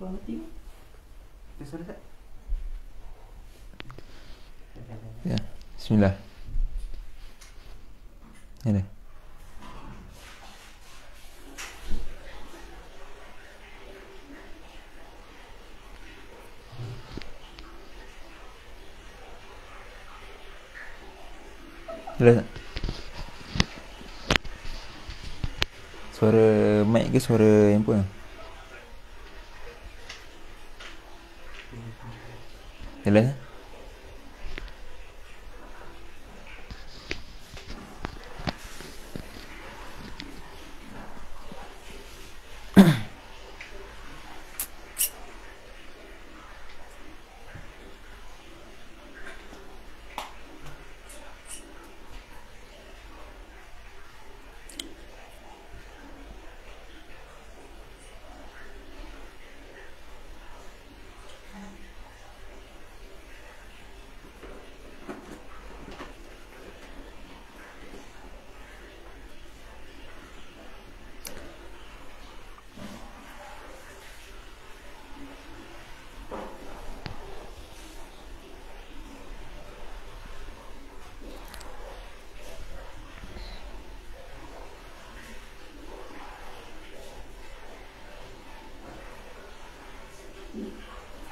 Ya, bismillah. Ada. Jelas tak? Suara mic ke suara handphone? Jelas tak?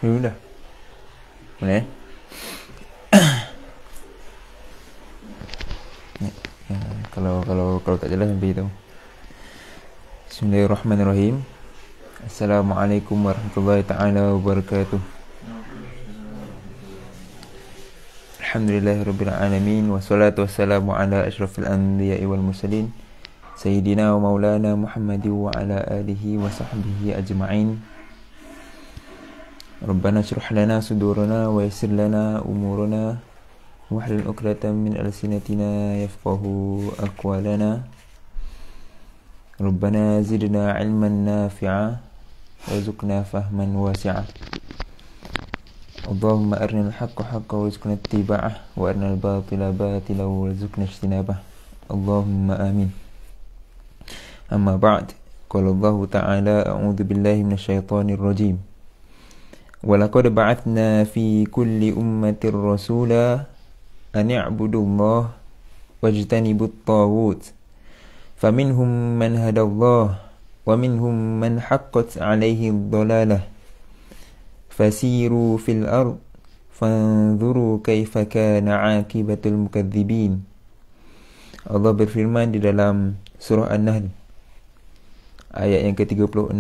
Dah. Boleh? Ya, kalau tak jelas nanti tahu. Bismillahirrahmanirrahim. Assalamualaikum warahmatullahi taala wabarakatuh. Alhamdulillahirabbil alamin wassalatu wassalamu ala asyrafil anbiya'i wal mursalin sayyidina wa maulana Muhammadin wa ala alihi wa sahbihi ajma'in. Rabbana shrah lana sudurana wa yassir lana umurana wahlul 'uqdatam min alsinatina yafqahu aqwalana. Rabbana zidna 'ilman nafi'a warzuqna fahman wasi'a. Allahumma arinal haqqa haqqan warzuqna ittiba'ah wa arinal batila batilan warzuqna ijtinabah. Allahumma amin. Amma ba'd. Qala Allah ta'ala a'udzu billahi minasyaitonir rajim. وَلَقَدْ بَعَثْنَا فِي كُلِّ أُمَّةٍ رَسُولًا أَنِ اعْبُدُوا اللَّهَ وَاجْتَنِبُوا الطَّاغُوتَ فَمِنْهُمْ مَنْ هَدَى اللَّهُ وَمِنْهُمْ مَنْ حَقَّتْ عَلَيْهِ الضَّلَالَةُ فَسِيرُوا فِي الْأَرْضِ فَانظُرُوا كَيْفَ كَانَ عَاقِبَةُ الْمُكَذِّبِينَ. Allah berfirman di dalam surah An-Nahl ayat yang ke-36,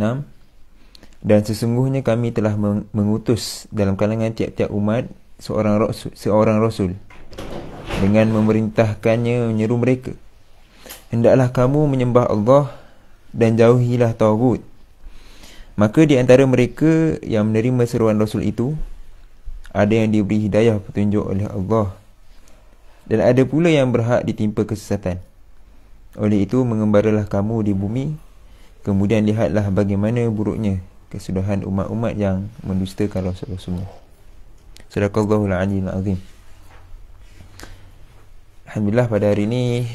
dan sesungguhnya kami telah mengutus dalam kalangan tiap-tiap umat seorang rasul dengan memerintahkannya menyeru mereka, hendaklah kamu menyembah Allah dan jauhilah taghut. Maka di antara mereka yang menerima seruan rasul itu ada yang diberi hidayah petunjuk oleh Allah, dan ada pula yang berhak ditimpa kesesatan. Oleh itu mengembaralah kamu di bumi, kemudian lihatlah bagaimana buruknya kesudahan umat-umat yang mendustakan Rasul-Rasulnya. Sadaqallahul aliyyil azim. Alhamdulillah, pada hari ini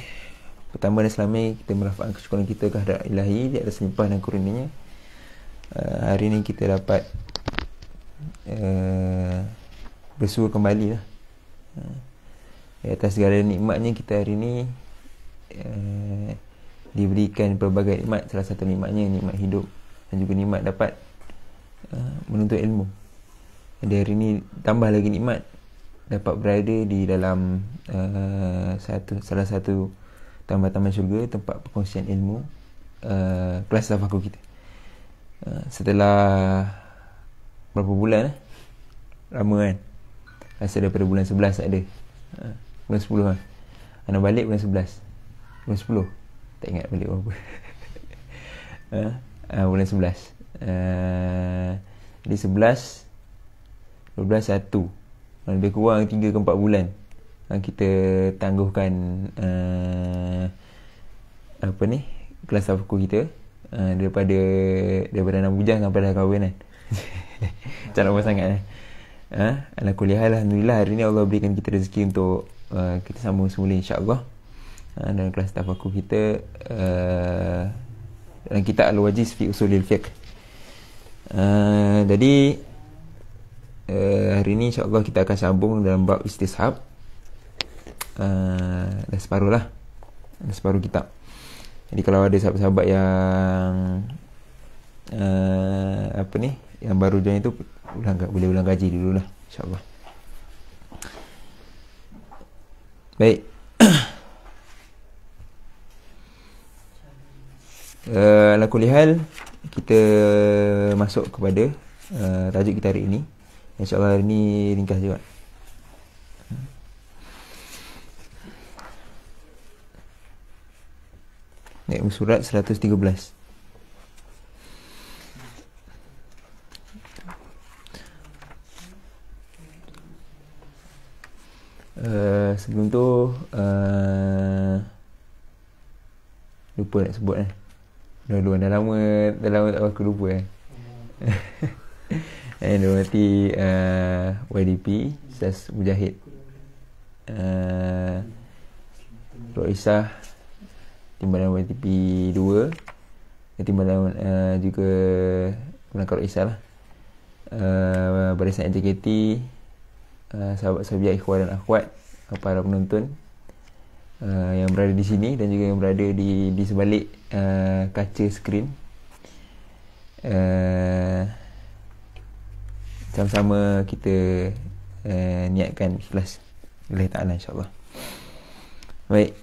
pertama dan selama kita melafazkan kesyukuran kita kehadrat Ilahi di atas limpah dan kurnianya. Hari ini kita dapat bersua kembali lah. Di atas segala nikmatnya kita hari ini diberikan pelbagai nikmat. Salah satu nikmatnya nikmat hidup dan juga nikmat dapat menuntut ilmu. Jadi hari ini tambah lagi nikmat dapat berada di dalam salah satu taman-taman syurga, tempat perkongsian ilmu, kelas tafakur kita. Setelah berapa bulan lama kan, rasa daripada bulan 11 tak ada, bulan 10 kan, anak balik bulan 11, bulan 10 tak ingat balik berapa. Bulan 11, jadi 11, 12, 1, lebih kurang 3 ke 4 bulan kita tangguhkan kelas tafakur kita, daripada 6 bujang sampai dah kahwin kan. Tak lama sangat ala kuliah. Alhamdulillah, hari ni Allah berikan kita rezeki untuk kita sambung semula insya-Allah dalam kelas tafakur kita dalam kitab Al-Wajiz fi Usulil Fiqh. Jadi hari ni insyaAllah kita akan sambung dalam bab istishab. Dah separuh lah, dah separuh kitab. Jadi kalau ada sahabat-sahabat yang yang baru join itu boleh ulang kaji dulu lah, insyaAllah. Baik. Ala kulli hal, kita masuk kepada tajuk kita hari ini. InsyaAllah hari ini ringkas juga. Surat 113. Sebelum tu lupa nak sebut dah lama tak aku lupa dan hormati YDP Ustaz Mujahid, Roisah Timbalan YDP 2, Timbalan juga Melangkar Roisah lah, Barisan JKT, sahabat-sahabat ikhwan dan akhwat, para penonton yang berada di sini dan juga yang berada di sebalik kaca skrin. Sama-sama kita niatkan ikhlas lillahi ta'ala, insyaAllah. Baik.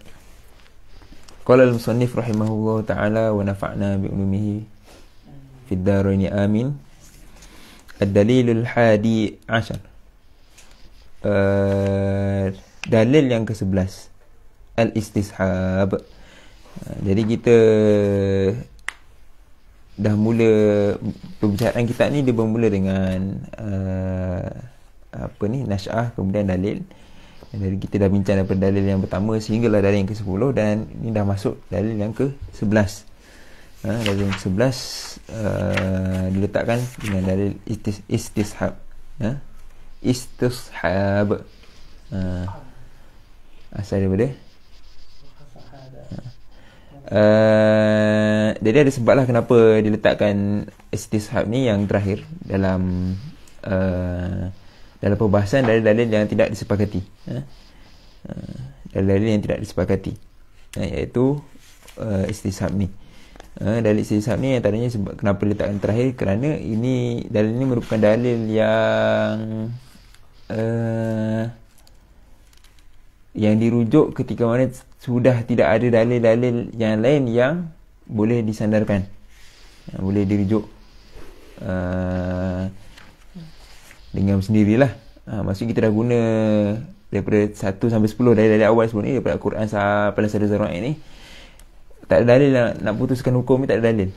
Qala al-musannif rahimahullah ta'ala wa nafa'na bi'ulumihi fid daraini amin. Ad-dalilul hadi ashar. Dalil yang ke-11, al-istishab. Jadi kita dah mula pembicaraan kita ni, dia bermula dengan nasy'ah, kemudian dalil. Jadi kita dah bincang daripada dalil yang pertama sehinggalah dalil yang ke-10, dan ini dah masuk dalil yang ke-11. Dalil yang ke-11 diletakkan dengan dalil istishab. Istishab asal daripada jadi ada sebablah kenapa diletakkan istishab ni yang terakhir dalam perbahasan dalil-dalil yang tidak disepakati. Dalil-dalil yang tidak disepakati, iaitu istishab ni. Dalil istishab ni yang tadinya sebab kenapa diletakkan terakhir, kerana ini dalil ini merupakan dalil yang dirujuk ketika mana sudah tidak ada dalil-dalil yang lain yang boleh disandarkan, boleh dirujuk dengan sendirilah. Maksudnya kita dah guna daripada 1 sampai 10 dalil awal sebelum ni, daripada Al-Quran sampai Sadar Zara'in ni, tak ada dalil nak putuskan hukum ni, tak ada dalil.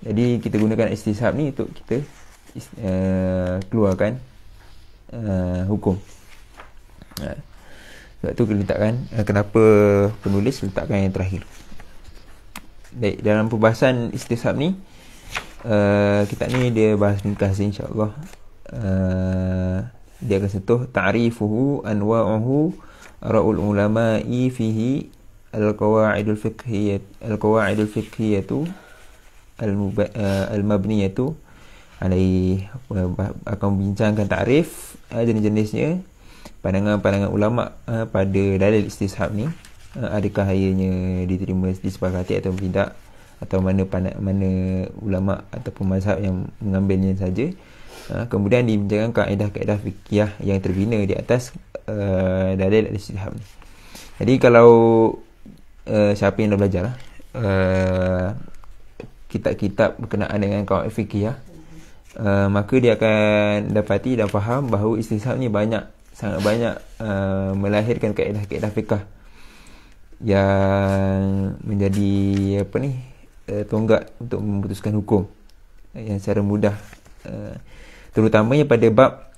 Jadi kita gunakan istishab ni untuk kita keluarkan hukum. Sebab tu kita letakkan, kenapa penulis letakkan yang terakhir. Baik, dalam perbahasan istishab ni, kitab ni dia bahas ringkas, insyaAllah. Dia akan sentuh ta'rifuhu, anwa'uhu, ra'ul ulama'i fihi, al-qawa'idul fiqhiyatu al-mabniyatu alaih. Akan membincangkan ta'rif, jenis-jenisnya, pandangan-pandangan ulama pada dalil istishab ni, adakah ianya diterima, disepakati atau tidak, atau mana ulama ataupun mazhab yang mengambilnya saja. Kemudian dibincangkan kaedah-kaedah fikih yang terbina di atas dalil istishab ni. Jadi kalau siapa yang dah belajar kitab-kitab berkenaan dengan kaedah fikih, maka dia akan dapati dan faham bahawa istishab ni sangat banyak melahirkan kaedah-kaedah fiqh yang menjadi tonggak untuk memutuskan hukum yang secara mudah, terutamanya pada bab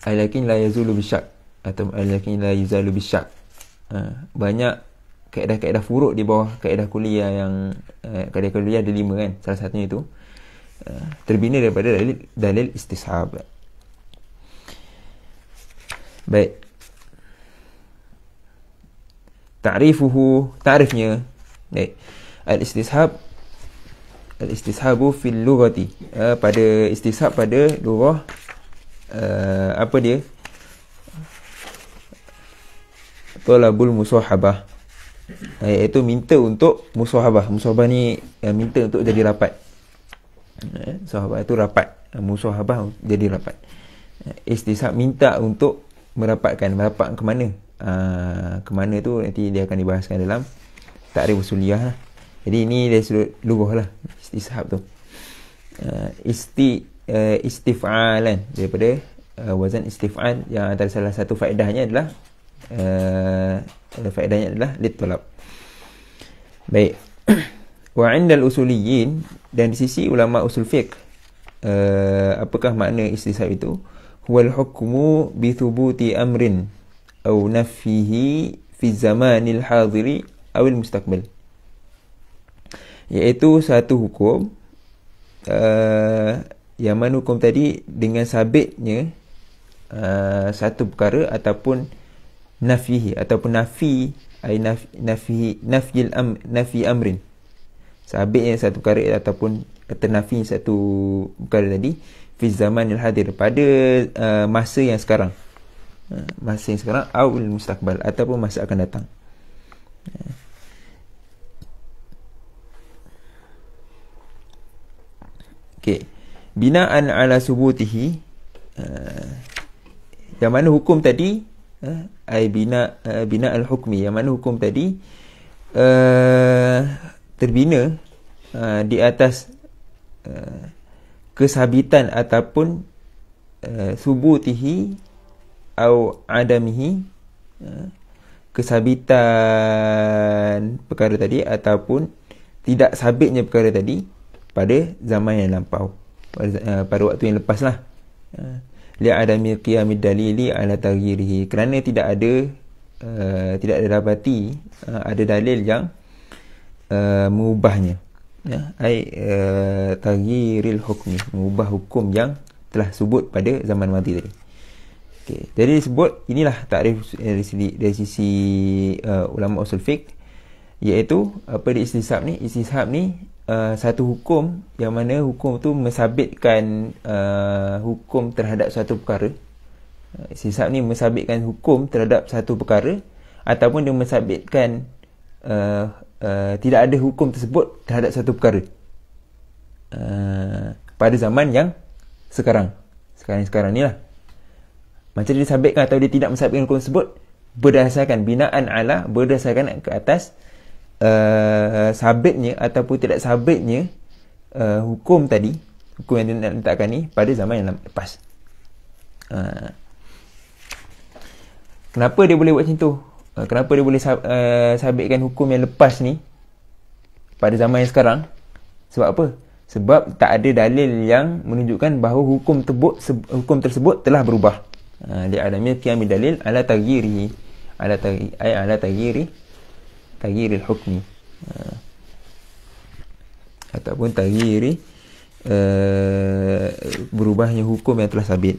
al-yakin la yazulu bisyak atau al-yakin la yuzalu bisyak. Banyak kaedah-kaedah furuk di bawah kaedah kuliah yang kaedah kuliah ada 5 kan, salah satunya itu terbina daripada dalil istishab. Baik. Ta'rifuhu, ta'rifnya. Baik. Al-istishab Al-istishabu fil lughati, pada istishab pada lughah, apa dia? Talabul musahabah, iaitu minta untuk musahabah. Musahabah ni minta untuk jadi rapat. Musahabah itu rapat. Musahabah jadi rapat. Istishab minta untuk merapatkan. Merapat ke mana? Ke mana tu nanti dia akan dibahaskan dalam ta'rif usuliyah lah. Jadi ini dari sudut lughah lah, istishab tu. Istif'alan, daripada wazan istif'al, yang antara salah satu faedahnya adalah litolab. Baik. Wa 'indal usuliyyin, dan di sisi ulama usul fiqh, apakah makna istishab itu? Huwal hukmu bi thubuti amrin aw nafihi fi zamanil hadiri awil mustaqbal, iaitu satu hukum, yang mana hukum tadi dengan sabitnya satu perkara, ataupun nafihi, ataupun nafi nafi amrin, sabitnya satu perkara ataupun ternafi satu perkara tadi, fi zamanil hadir, pada masa yang sekarang, awil mustaqbal, ataupun masa akan datang. Okey, binaan ala subutihi, yang mana hukum tadi, bina al-hukmi, yang mana hukum tadi terbina di atas kesabitan ataupun subutihi atau adamihi, kesabitan perkara tadi ataupun tidak sabitnya perkara tadi pada zaman yang lampau, pada waktu yang lepas lah. Li'adami qiyamid dalili ala taghyirihi, kerana tidak ada dapati ada dalil yang mengubahnya, taghyiril hukmi, mengubah hukum yang telah sebut pada zaman madi tadi. Okay. Jadi disebut, inilah takrif dari sisi ulama usul fiqh, iaitu apa di istishab ni? Istishab ni satu hukum yang mana hukum tu mensabitkan hukum terhadap satu perkara. Istishab ni mensabitkan hukum terhadap satu perkara, ataupun dia mensabitkan tidak ada hukum tersebut terhadap satu perkara pada zaman yang sekarang ni lah. Macam dia sabitkan atau dia tidak mensabitkan hukum tersebut berdasarkan binaan ala, berdasarkan ke atas sabitnya ataupun tidak sabitnya hukum tadi, hukum yang dia nak letakkan ni pada zaman yang lepas. Kenapa dia boleh buat macam tu? Kenapa dia boleh sabitkan hukum yang lepas ni pada zaman yang sekarang? Sebab apa? Sebab tak ada dalil yang menunjukkan bahawa hukum tersebut telah berubah. Dia ada qiyamid dalil ala taghyirihi, ala taghyiril hukmi, ataupun taghyiri berubahnya hukum yang telah sabit.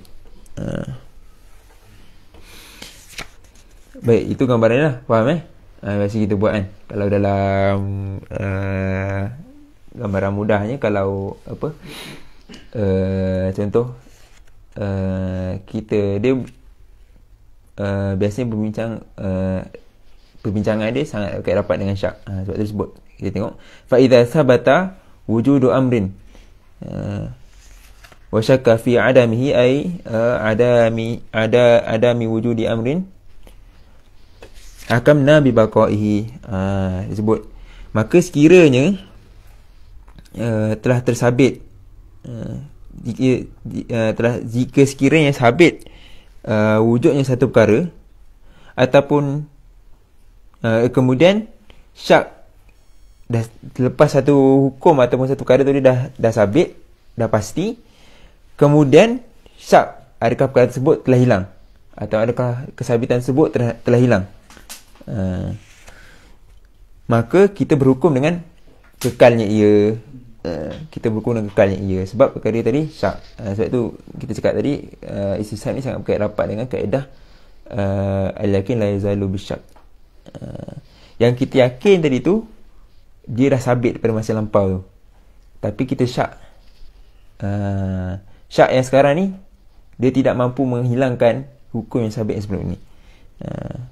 Baik, itu gambarannya lah. Faham biasa kita buat kan. Kalau dalam gambaran mudahnya, kalau apa, contoh kita dia biasanya perbincangan dia sangat rapat dengan syak. Sebab tu disebut, kita tengok fa idza sabata wujudu amrin wa syakka fi adamihi, ay adami wujudi amrin, hakamna bi baqaihi. Disebut, maka sekiranya telah tersabit, jika sekiranya sabit wujudnya satu perkara, ataupun kemudian syak dah lepas satu hukum ataupun satu perkara tu dia dah sabit, dah pasti, kemudian syak adakah perkara tersebut telah hilang, atau adakah kesabitan tersebut telah hilang, maka kita berhukum dengan kekalnya ia. Kita berhukum dengan kekalnya ia, sebab perkara tadi syak. Sebab tu kita cakap tadi, istishab ni sangat berkait rapat dengan kaedah al-yakin la yazalu bisyak. Yang kita yakin tadi tu dia dah sabit pada masa lampau tu. tapi kita syak. Syak yang sekarang ni dia tidak mampu menghilangkan hukum yang sabit yang sebelum ni.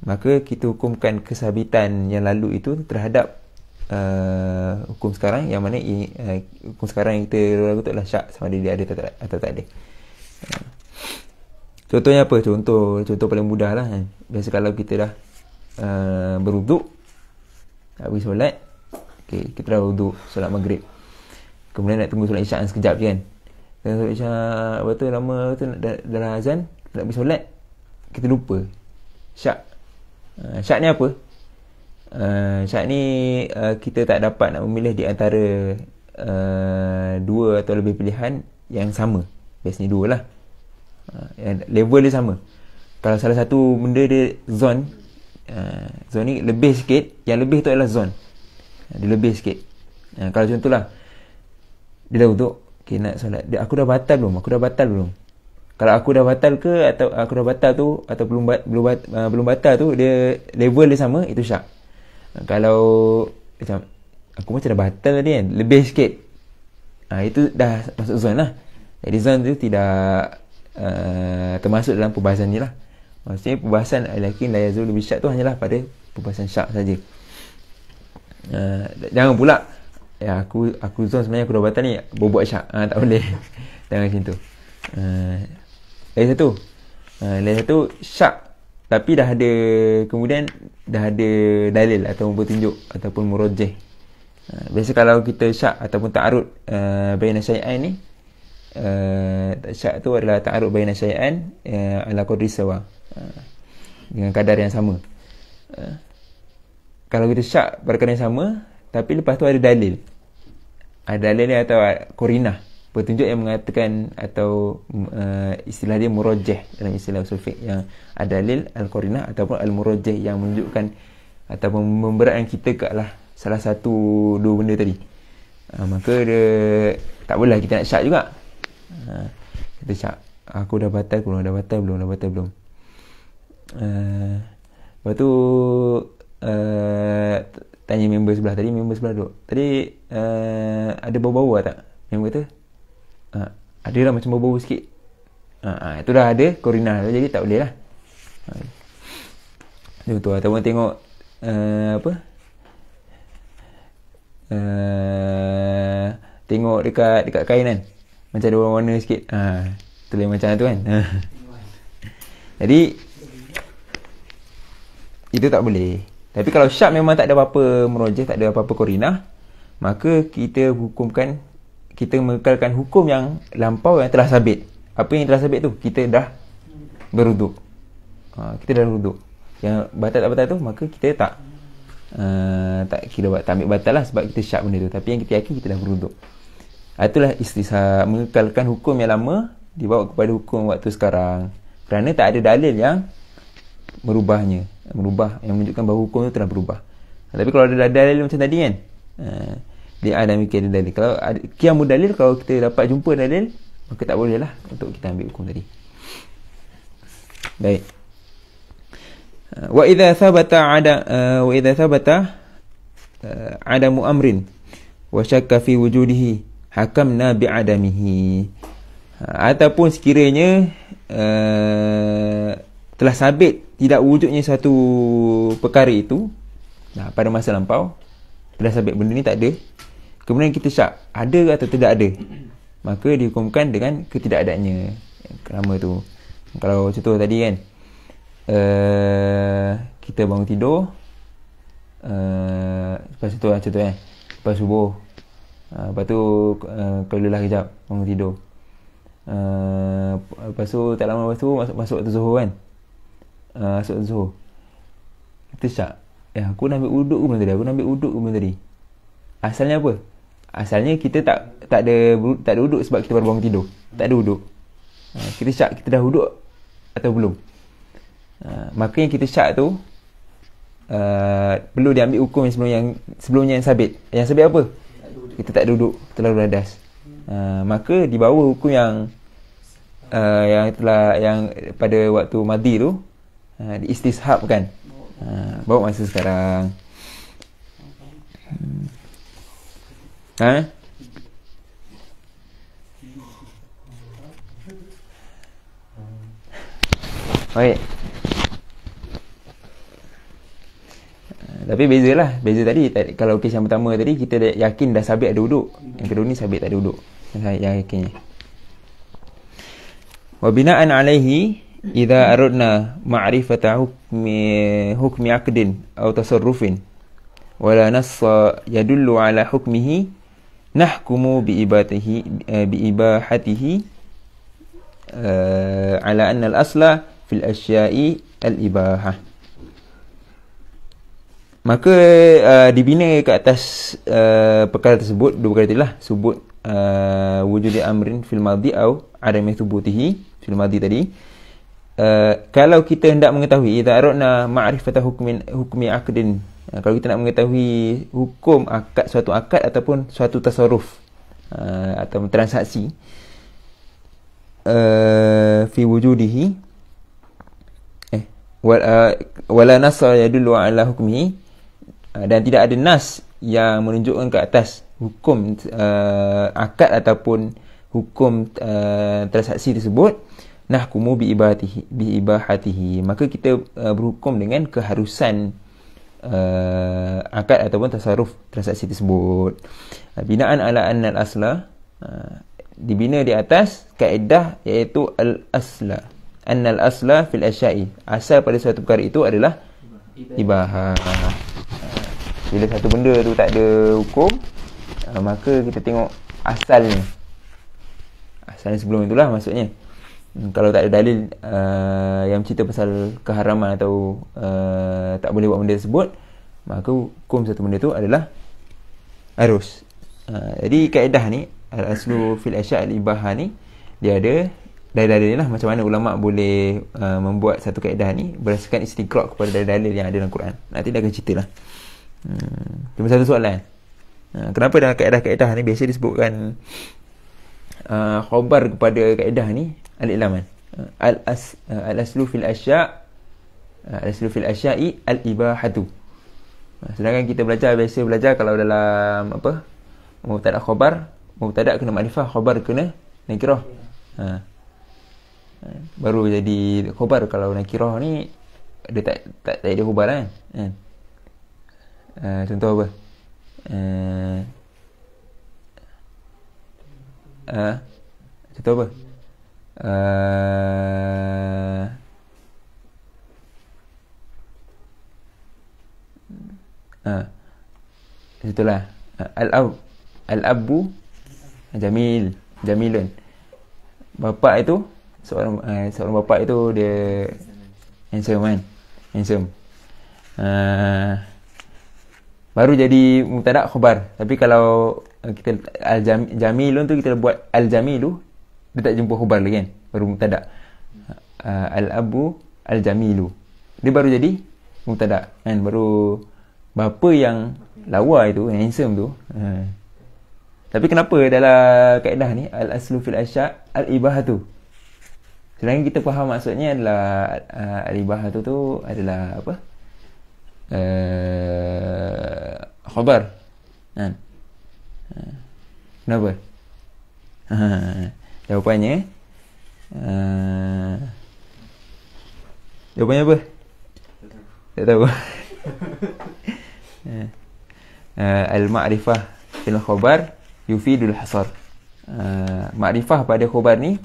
Maka kita hukumkan kesabitan yang lalu itu terhadap hukum sekarang, yang mana hukum sekarang yang kita lagu tu adalah syak, sama ada dia ada atau tak ada. Contohnya apa? Contoh paling mudah lah. Biasa kalau kita dah berwuduk, nak pergi solat, okay, kita dah wuduk solat maghrib, kemudian nak tunggu solat isyak sekejap je kan. Solat isyak lepas tu lama tu dah azan, nak pergi solat, kita lupa syak. Syak ni apa? Syak ni kita tak dapat nak memilih di antara dua atau lebih pilihan yang sama. Biasanya dua lah, level dia sama. Kalau salah satu benda dia zone, zone ni lebih sikit, yang lebih tu adalah zone, dia lebih sikit. Kalau contohlah dia dah wuduk, okay, nak solat, aku dah batal belum? Kalau aku dah batal ke, atau aku dah batal tu, atau belum batal tu, dia level dia sama, itu syak. Kalau macam aku macam dah batal tadi kan, lebih sikit, itu dah masuk zone lah. Jadi zone tu tidak termasuk dalam perbahasan ni lah. Maksudnya perbahasan al-yakin la yazulu bi syak tu hanyalah pada perbahasan syak saja. Jangan pula aku zone sebenarnya aku dah batal ni, buat syak. Tak boleh. Jangan macam tu. Lagi satu syak tapi dah ada, kemudian dah ada dalil atau petunjuk ataupun murajjih. Biasa kalau kita syak ataupun ta'arud baina syai'ain ni, syak tu adalah ta'arud baina syai'ain ala qadri sawa, dengan kadar yang sama. Kalau kita syak perkara yang sama, tapi lepas tu ada dalil, atau korinah, petunjuk yang mengatakan, atau istilah dia murajjih dalam istilah usul fiqh, yang ada dalil, al-qarinah ataupun al-murajjih, yang menunjukkan ataupun memberatkan kita ke arah salah satu dua benda tadi. Maka dia tak boleh kita nak syak juga. Kita syak, aku dah batal belum. Lepas tu tanya member sebelah tu tadi, ada bau-bau tak? Member kata ada lah, macam bau-bau sikit. Itu dah ada korinah, jadi tak boleh lah. Contoh, ataupun tengok tengok dekat kain kan, macam ada warna-warna sikit, tu lain macam tu kan. Jadi itu tak boleh. Tapi kalau syak memang tak ada apa-apa merojih, tak ada apa-apa korinah, maka kita mengekalkan hukum yang lampau yang telah sabit. Apa yang telah sabit tu? Kita dah berwuduk. Yang batal tak batal tu, maka kita tak ambil batal lah, sebab kita syak benda tu. Tapi yang kita yakin, kita dah berwuduk. Itulah istisab, mengekalkan hukum yang lama dibawa kepada hukum waktu sekarang, kerana tak ada dalil yang merubah, yang menunjukkan bahawa hukum tu telah berubah. Tapi kalau ada dalil macam tadi kan, dia ada mikir dalil. Kalau ada qiyamu dalil, kalau kita dapat jumpa dalil, maka tak boleh lah untuk kita ambil hukum tadi. Baik. Wa idza thabata adamu amrin wa syakka fi wujudihi hakamna bi adamihi. Ataupun sekiranya telah sabit tidak wujudnya satu perkara itu pada masa lampau, telah sabit benda ni tak ada, kemudian kita syak ada atau tidak ada, maka dihukumkan dengan ketidakadaannya yang lama tu. Kalau contoh tadi kan, kita bangun tidur, lepas tu contoh lepas subuh, lepas tu kalau lelah kejap bangun tidur, lepas tu tak lama lepas tu masuk waktu zuhur kan, masuk waktu zuhur, kita syak, aku nak ambil uduk ke belum tadi, asalnya apa? Asalnya kita tak ada uduk sebab kita baru bangun tidur, tak ada uduk. Kita syak kita dah uduk atau belum. Maka yang kita syak tu perlu diambil hukum yang sebelumnya yang sabit. Yang sabit apa? Kita tak duduk, terlalu radas. Maka dibawa hukum yang pada waktu madhi tu diistishabkan, bawa masa sekarang. Baik. Tapi beza tadi kalau kes yang pertama tadi kita yakin dah sabit ada uduk. Yang kedua ni sabit tak ada uduk. Yang yakinnya. Wa bina'an alaihi idza aradna ma'rifata hukmi aqdin aw tasarrufin wala nassa yadullu ala hukmihi nahkumu bi ibahatihi ala anna al-asla fil asya'i al-ibahah. Maka dibina ke atas perkara tersebut, dua perkara itulah sebut wujud amrin fil madhi au adam thubutihi fil madhi tadi. Kalau kita hendak mengetahui idza aradna ma'rifata hukmi aqdin, kalau kita nak mengetahui hukum akad, suatu akad ataupun suatu tasarruf atau transaksi fi wujudihi wala nassa yadullu ala hukmihi, dan tidak ada nas yang menunjukkan ke atas hukum akad ataupun hukum transaksi tersebut, nahkumu bi ibahatihi, maka kita berhukum dengan keharusan akad ataupun tasarruf transaksi tersebut. Binaan ala anna al-asla, dibina di atas kaedah iaitu al-asla, anna al-asla fil asya'i, asal pada suatu perkara itu adalah ibahah. Bila satu benda tu tak ada hukum, maka kita tengok asalnya. Asalnya sebelum itulah maksudnya. Kalau tak ada dalil yang cerita pasal keharaman atau tak boleh buat benda tersebut, maka hukum satu benda tu adalah harus. Jadi kaedah ni, al-aslu fil asya' al-ibahah ni, dia ada dalil-dalil lah macam mana ulama' boleh membuat satu kaedah ni berdasarkan istiqra' kepada dalil-dalil yang ada dalam Quran. Nanti dia akan ceritalah. Cuma satu soalan. Kenapa dalam kaedah-kaedah ni biasa disebutkan khabar kepada kaedah ni al-ilaman, al-aslu fil asya', al-aslu fil asya'i al-ibahatu. Sedangkan kita biasa belajar kalau dalam apa, mubtada khabar, mubtada kena makrifah, khabar kena nakirah. Baru jadi khabar. Kalau nakirah ni dia tak ada khabar kan. Contoh apa? Contoh apa? Itulah al-abu jamilun. Bapa itu seorang bapa itu dia handsome kan? Handsome. Baru jadi mubtada khabar. Tapi kalau kita al-jamilun tu kita buat al-jamilu, dia tak jumpa khabar lagi kan, baru mubtada. Al-abu al-jamilu, dia baru jadi mubtada kan, baru bapa yang lawa itu, yang handsome tu. Tapi kenapa dalam kaedah ni al-aslu fil asya' al-ibahatu, sedangkan kita faham maksudnya adalah al-ibahatu tu adalah apa? Khabar kan? Kenapa? Jawapannya apa? Tak tahu. Al-ma'rifah fil khabar yufidul hasar. Ma'rifah pada khabar ni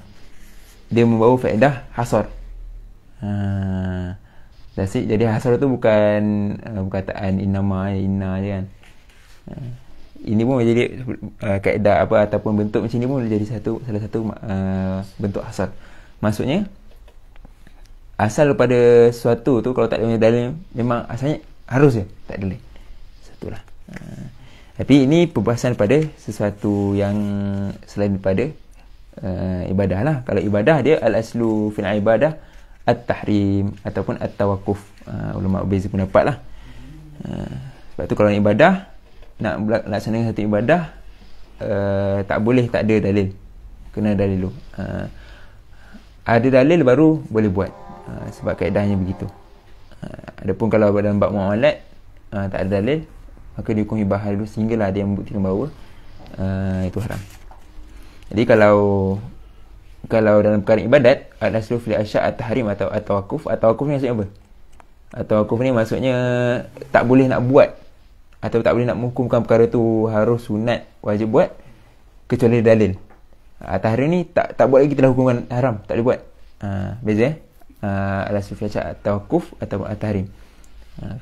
dia membawa faedah hasar. Jadi hasar tu bukan perkataan innama, inna je kan. Ini pun jadi kaedah apa ataupun bentuk macam ni pun boleh jadi salah satu bentuk hasar. Maksudnya asal pada sesuatu tu kalau tak ada dalil, memang asalnya harus je, tak ada dalil. Satulah. Tapi ini perbahasan pada sesuatu yang selain daripada ibadah lah. Kalau ibadah dia al-aslu fil ibadah at-tahrim ataupun at-tawakkuf. Ulama berbeza pendapat lah. Sebab tu kalau ibadah, nak laksanakan satu ibadah, tak boleh tak ada dalil, kena dalil dulu. Ada dalil baru boleh buat, sebab kaedahnya begitu. Adapun kalau dalam bab muamalat tak ada dalil, maka dihukum ibahah dulu sehinggalah dia membuktikan bahawa itu haram. Jadi kalau kalau dalam perkara ibadat, al-aslu fil asya' at-tahrim atau at-tawaqquf. At-tawaqquf ni maksudnya apa? At-tawaqquf ni maksudnya tak boleh nak buat atau tak boleh nak menghukumkan perkara tu harus sunat, wajib buat kecuali dalil. At-tahrim ni tak buat lagi telah hukumkan haram, tak boleh buat. Beza al-aslu fil asya' at-tawaqquf atau at-tahrim.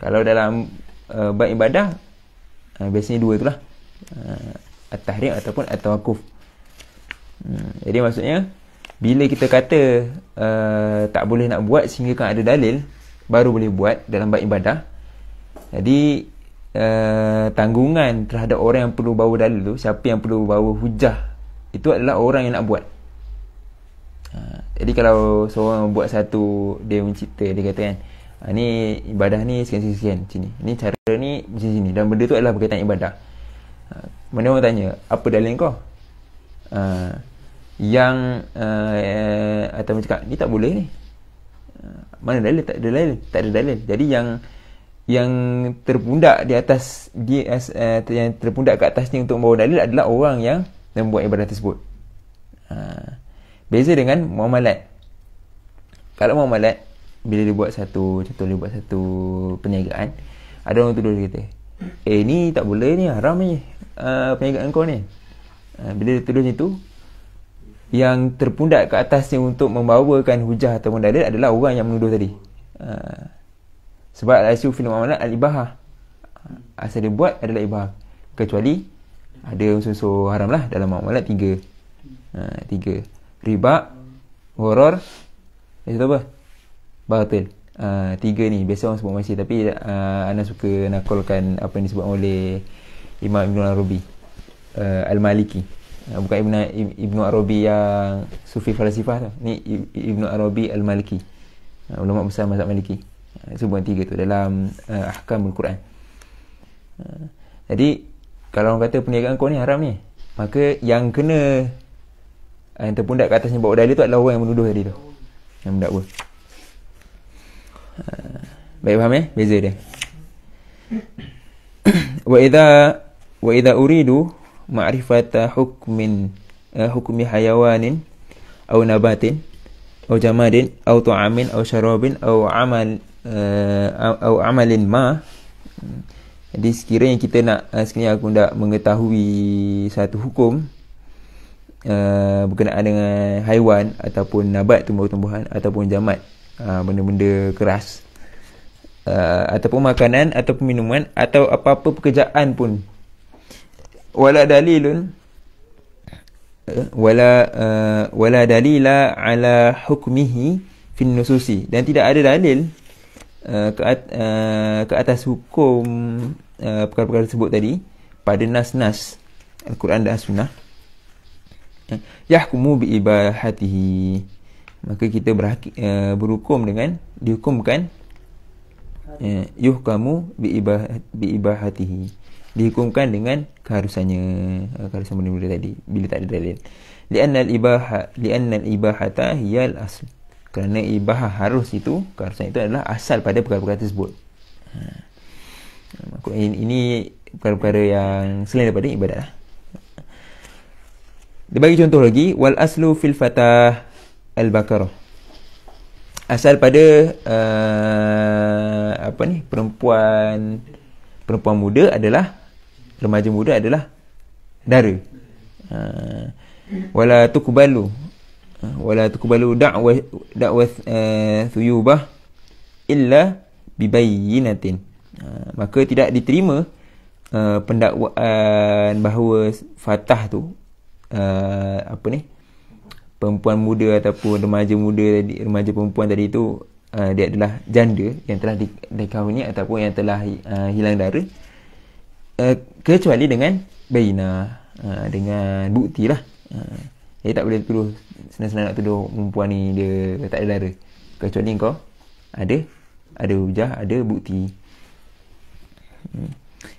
Kalau dalam bab ibadah, biasanya dua itulah, at-tahrim ataupun at-tawaqquf. Jadi maksudnya bila kita kata tak boleh nak buat sehingga kan ada dalil baru boleh buat dalam bab ibadah, jadi tanggungan terhadap orang yang perlu bawa dalil tu, siapa yang perlu bawa hujah, itu adalah orang yang nak buat. Jadi kalau seorang buat satu, dia mencipta, dia kata kan, ni ibadah ni sekian-sekian macam ni, ni cara ni macam sini, dan benda tu adalah berkaitan ibadah. Mana orang tanya, apa dalil kau? Yang atau cakap ni tak boleh ni, mana dalil? Tak ada dalil, tak ada dalil. Jadi yang terpundak di atas dia, yang terpundak ke atasnya untuk membawa dalil adalah orang yang membuat ibadah tersebut. Beza dengan muamalat. Kalau muamalat, bila dia buat satu, contoh dia buat satu perniagaan, ada orang tuduh dia kata, ni tak boleh ni, haram ni perniagaan kau ni. Bila dia tuduh macam tu, yang terpundak ke atasnya untuk membawakan hujah atau dalil adalah orang yang menuduh tadi. Sebab al-aslu fil muamalat al-ibahah, asal dia buat adalah ibahah, kecuali ada unsur-unsur haram lah dalam muamalat. Tiga, riba, gharar, itu apa? Batil. Tiga ni biasa orang sebut masih, tapi ana suka nakalkan apa yang disebut oleh Imam Ibn Arabi Al-Maliki. Bukan Ibn Arabi yang sufi falsafah tu. Ni Ibn Arabi Al-Maliki, ulama besar mazhab Maliki. Sebuah tiga tu dalam ahkamul Quran. Jadi kalau orang kata perniagaan kau ni haram ni, maka yang kena, yang terpundak ke atasnya bawa dalil tu adalah orang yang menuduh tadi tu, yang mendakwa. Baik, faham beza dia. Wa idza uridu ma'rifata hukmi hayawanin aw nabatin aw jamadin aw ta'amin aw syarabin aw amalin ma. Jadi sekiranya kita nak, sekiranya aku nak mengetahui satu hukum berkenaan dengan haiwan ataupun nabat, tumbuh-tumbuhan, ataupun jamad, benda-benda keras, ataupun makanan ataupun minuman, atau apa-apa pekerjaan pun, wala dalilun wala dalila ala hukmihi fin nususi, dan tidak ada dalil ke atas hukum perkara-perkara tersebut tadi pada nas-nas Al-Quran dan As-Sunnah, yahkumu bi ibahatihi, maka kita berhukum dengan, dihukumkan, yuhkamu bi ibahatihi, dihukumkan dengan keharusannya, keharusan benda-benda tadi bila tak ada dalil. Li'anna al-ibahata hiya al-asl, kerana ibahah, harus itu, keharusan itu adalah asal pada perkara-perkara tersebut. Ini perkara-perkara yang selain daripada ibadat lah. Dia bagi contoh lagi, wal aslu fil fatah al-bakarah, asal pada perempuan muda adalah, remaja muda adalah dara. Wala tuqbalu da'wa thuyubah illa bibayyinatin, maka tidak diterima pendakwaan bahawa fatah tu, perempuan muda ataupun remaja perempuan tadi tu, dia adalah janda yang telah dikahwini ataupun yang telah hilang dara, kecuali dengan bayinah, dengan bukti lah. Jadi tak boleh tuduh, senang-senang nak tuduh perempuan ni dia tak ada dara, kecuali kau ada hujah, ada bukti.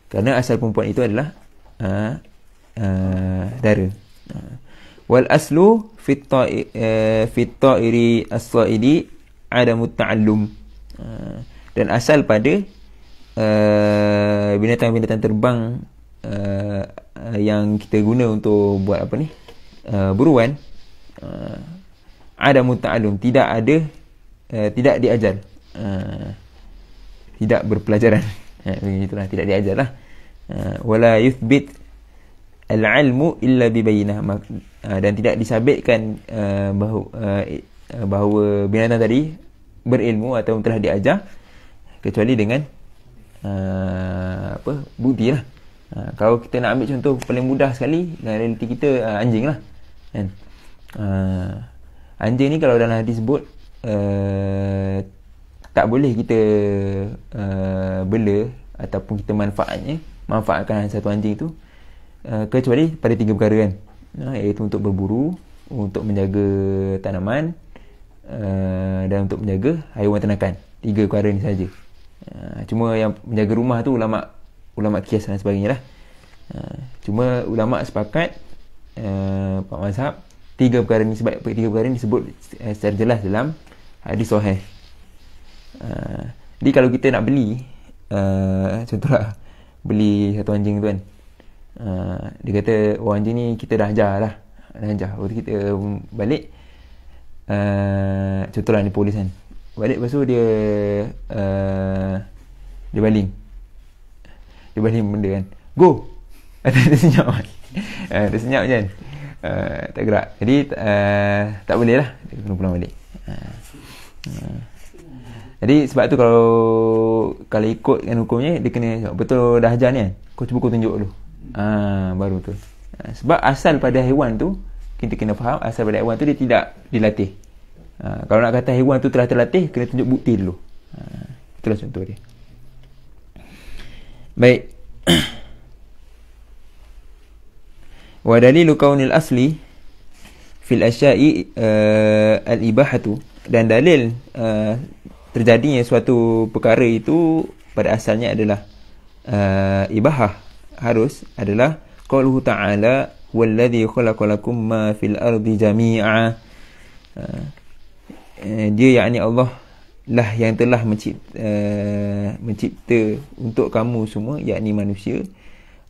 Kerana asal perempuan itu adalah dara. Wal aslu fit ta'iri as-sa'idi adamu ta'allum, dan asal pada binatang-binatang terbang yang kita guna untuk buat buruan, adamu ta'allum, tidak ada, tidak diajar, tidak berpelajaran. Itulah, tidak diajar lah. Wala yuthbit al-ilmu illa bibayinah, dan tidak disabitkan bahawa binatang tadi berilmu atau telah diajar kecuali dengan bukti lah. Kalau kita nak ambil contoh paling mudah sekali dalam realiti kita, anjing lah kan. Anjing ni kalau dalam hadis sebut tak boleh kita bela ataupun kita manfaatkan satu anjing tu kecuali pada 3 perkara kan, iaitu untuk berburu, untuk menjaga tanaman, dan untuk menjaga haiwan ternakan. 3 perkara ni saja. Cuma yang menjaga rumah tu ulama kias dan sebagainya lah. Cuma ulama sepakat, Pak Mazhab, 3 perkara ni, sebab 3 perkara ni disebut secara jelas dalam hadis sahih. Jadi kalau kita nak beli, contohlah beli satu anjing tu kan, dia kata anjing ni kita dah ajar lah, waktu kita balik, contohlah ni polis kan, balik lepas tu dia baling benda kan, go, dia senyap kan, dia senyap je kan, tak gerak, jadi tak boleh lah, dia kena pulang balik. Jadi sebab tu kalau ikutkan hukumnya, dia kena betul dah ajar ni kan, kau cuba kau tunjuk dulu, baru tu. Sebab asal pada haiwan tu, kita kena faham, asal pada haiwan tu dia tidak dilatih. Kalau nak kata haiwan tu telah terlatih, kena tunjuk bukti dulu. Itulah contoh dia. Baik. Wa dalilu kaunil asli fil asya'i al-ibahatu, dan dalil terjadinya suatu perkara itu pada asalnya adalah ibahah, harus, adalah qauluhu ta'ala walladhi khalaqalakum ma fil ardi jami'a. Dia yakni Allah lah yang telah mencipta untuk kamu semua, yakni manusia,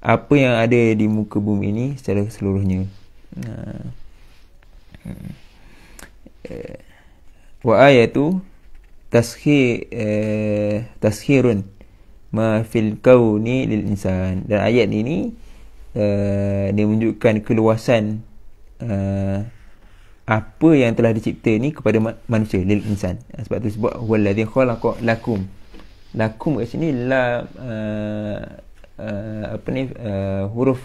apa yang ada di muka bumi ini secara seluruhnya. Wa ayatu tashirun ma fil kauni lil insan, dan ayat ini dia menunjukkan keluasan apa yang telah dicipta ni kepada manusia, lil insan. Sebab tu sebut huwallazi khalaqa lakum. Lakum kat sini la huruf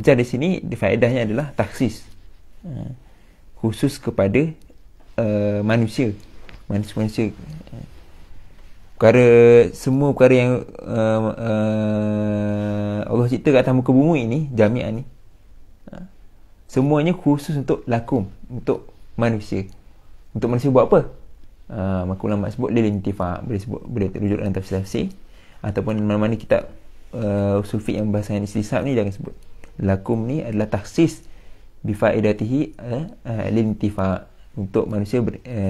jar di sini faedahnya adalah takhsis, khusus kepada manusia. Semua perkara yang Allah cipta kat atas muka bumi ni, jami'an ni, semuanya khusus untuk lakum, untuk manusia. Untuk manusia buat apa? Maka ulama sebut lil intifa', boleh terujuk dalam tafsir ataupun mana-mana kitab usul fiqh yang bahasa istisab ni jangan sebut. Lakum ni adalah takhsis bi faedatihi lil intifa', untuk manusia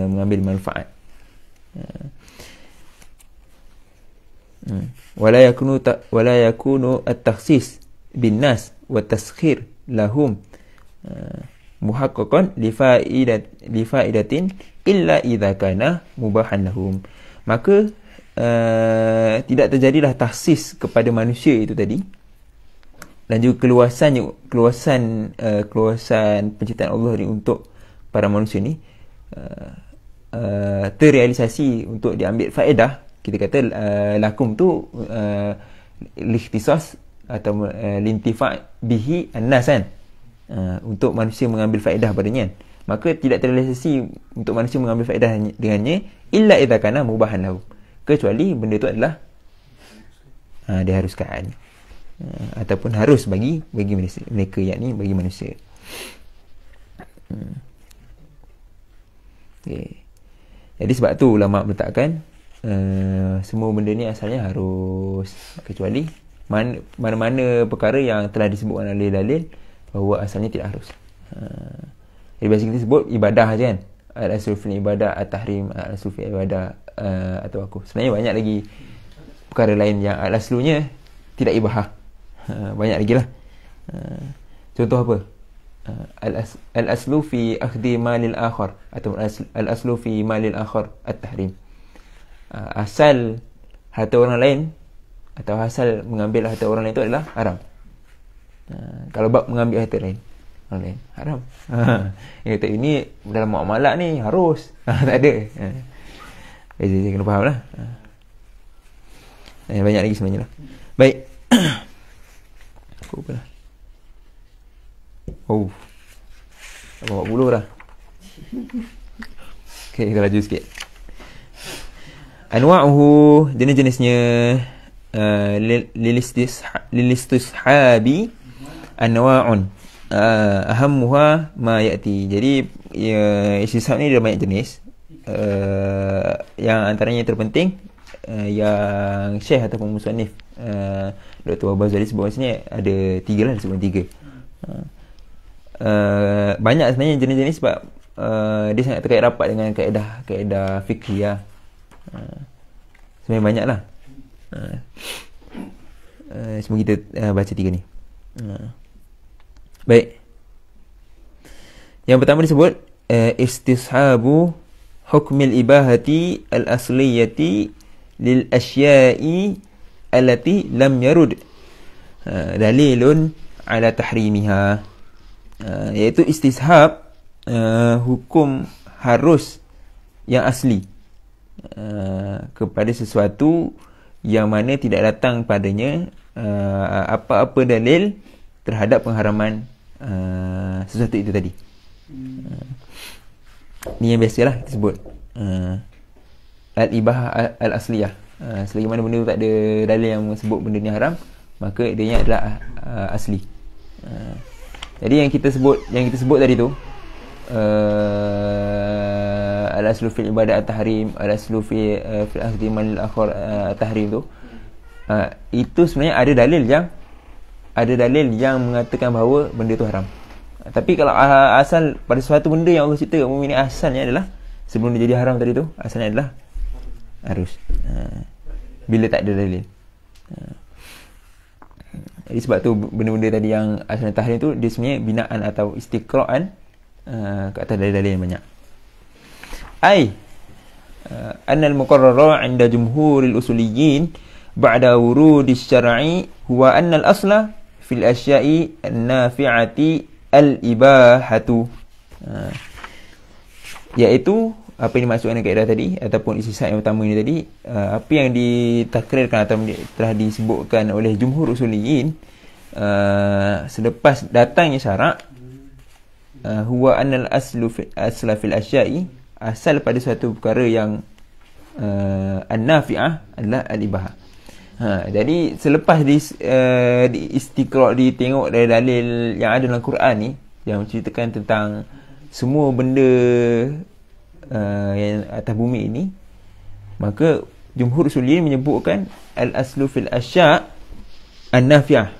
mengambil manfaat. Wala yakunu at-takhsis bin nas wa taskhir lahum muhaqqaqan li faidatin illa idza kana mubahan lahum. Maka tidak terjadilah takhsis kepada manusia itu tadi, dan juga keluasan penciptaan Allah ni untuk para manusia ni terrealisasi untuk diambil faedah. Kita kata lakum tu likhtisas atau lintifa' bihi an-nas kan, untuk manusia mengambil faedah padanya. Maka tidak terrealisasi untuk manusia mengambil faedah dengannya illa idza kana mubahan lahu, kecuali benda itu adalah diharuskan, ataupun harus bagi mereka, yakni bagi manusia. Okay. Jadi sebab tu ulama meletakkan semua benda ni asalnya harus, kecuali mana-mana perkara yang telah disebutkan oleh dalil bahawa asalnya tidak harus. Jadi biasa kita sebut ibadah je kan, al-asl fil ibadah, at-tahrim, al-asl fil ibadah, atau aku. Sebenarnya banyak lagi perkara lain yang al-aslunya tidak ibahah. Banyak lagi lah. Contoh apa? al-aslu fi akhdhi malil akhar atau al-aslu fi malil akhar at-tahrim. Asal harta orang lain atau asal mengambil harta orang lain itu adalah haram. Kalau bab mengambil harta lain orang lain haram. Dia kata ini dalam muamalah ni harus. Tak ada. Jadi kena faham lah. Banyak lagi sebenarnya lah. Baik. Aku lupa lah. Oh, 40 dah. Okay, kita laju sikit. Anwa'uhu, jenis-jenisnya, lilistishabi anwa'un, ahammuha ma ya'ti. Jadi istishab ni ada banyak jenis. Yang antaranya terpenting, yang Syekh ataupun musannif Dr. Wahbah sebut sini ada 3 lah, disebut 3. Banyak sebenarnya jenis-jenis sebab dia sangat terkait rapat dengan kaedah fiqhiyah. Sebenarnya banyak lah. Semua kita baca 3 ni. Baik. Yang pertama disebut istishabu hukmil ibahati al-asliyati lil asya'i allati lam yarud dalilun ala tahrimiha. Iaitu istishab hukum harus yang asli kepada sesuatu yang mana tidak datang padanya apa-apa dalil terhadap pengharaman sesuatu itu tadi. Ni yang biasalah kita sebut al-ibahah al-asliyah. Selagi mana benda tu tak ada dalil yang sebut benda ni haram, maka dia adalah asli. Jadi yang kita sebut tadi tu, al-aslu fil ibadah at-tahrim, al-aslu fil akhdhi mal akhar at-tahrim tu, itu sebenarnya ada dalil yang mengatakan bahawa benda tu haram. Tapi kalau asal pada suatu benda yang Allah cipta kat bumi ni, asalnya adalah sebelum dia jadi haram tadi tu, asalnya adalah harus. Bila tak ada dalil. Jadi sebab tu benda-benda tadi yang asalnya tahrim tu, dia sebenarnya binaan atau istiqra'an ke atas dalil-dalil yang banyak. Anna al-muqarrara 'inda jumhuril usuliyyin ba'da wurudis syar'i huwa anna al-asla fil asya'i an-nafi'ati al-ibahatu. Iaitu apa yang dimaksudkan dengan kaedah tadi ataupun istishab yang pertama ni tadi, apa yang ditakrirkan atau telah disebutkan oleh jumhur usuliyin selepas datangnya syarak, huwa annal asla fil asya'i, asal pada suatu perkara yang an-nafi'ah adalah al-ibahah. Jadi selepas di istiqra' ditengok dari dalil yang ada dalam Quran ni yang menceritakan tentang semua benda yang atas bumi ini, maka jumhur usuliyin menyebutkan al-aslu fil asya' an-nafi'ah.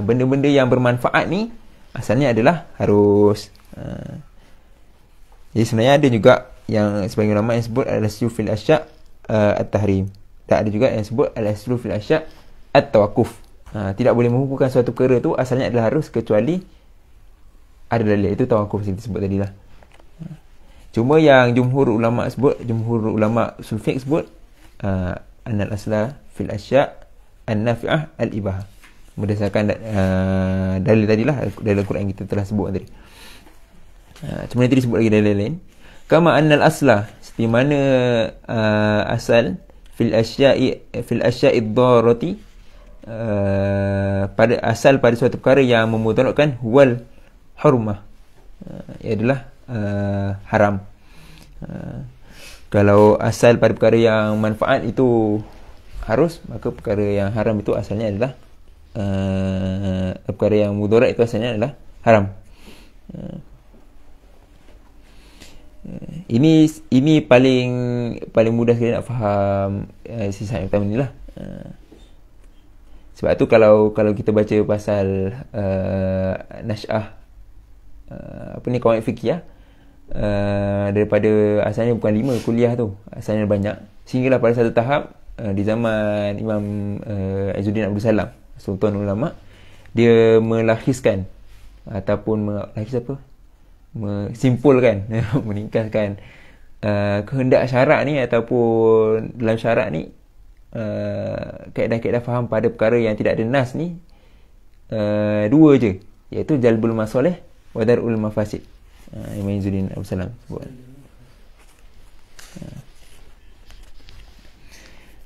Benda-benda yang bermanfaat ni asalnya adalah harus. Jadi sebenarnya ada juga yang sebagian ulama yang sebut al-aslu fil asya' at-tahrim. Tak ada juga yang sebut al-aslu fil asya' at-tawaqquf. Tidak boleh menghukumkan suatu perkara tu asalnya adalah harus kecuali ada dalil. Itu tawaqquf yang disebut tadi lah. Cuma yang jumhur ulama usul fiqh sebut annal asla fil asya' an-nafi'ah al-ibahah, berdasarkan dalil tadilah, dalil Quran kita telah sebut tadi. Cuma nanti disebut lagi dalil lain. Kama annal asla, seperti mana asal fil asya'i dharati, pada asal pada suatu perkara yang memudaratkan, huwal hurmah, ia adalah haram. Kalau asal pada perkara yang manfaat itu harus, maka perkara yang haram itu asalnya adalah perkara yang mudarat itu asalnya adalah haram. Ini paling mudah sekali nak faham sisa yang pertama ni lah. Sebab tu kalau kita baca pasal nasy'ah kawaid fiqhiyah, daripada asalnya bukan 5 kuliah tu, asalnya banyak, sehinggalah pada satu tahap di zaman Imam Izzuddin Abdul Salam, Sultan Ulama, dia melakhiskan ataupun lagi apa, simpulkan meningkaskan kehendak syarak ni, ataupun dalam syarak ni kaedah-kaedah faham pada perkara yang tidak ada nas ni dua je, iaitu jalbul masalih wa darul mafasid. Imam Izzuddin Abu Salam sebut.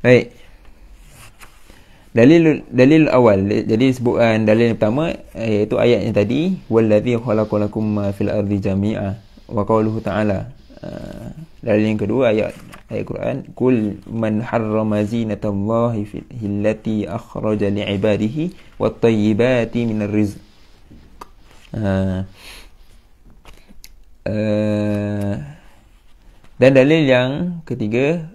Baik. Dalil awal, jadi sebutkan dalil yang pertama iaitu ayat yang tadi, wallazi khalaqalakum ma fil ardi jami'a, wa qauluhu ta'ala. Dalil yang kedua ayat Quran, kul man harrama zinatallahi allati akhraja li'ibadihi wat tayyibati minar rizq. Dan dalil yang ketiga,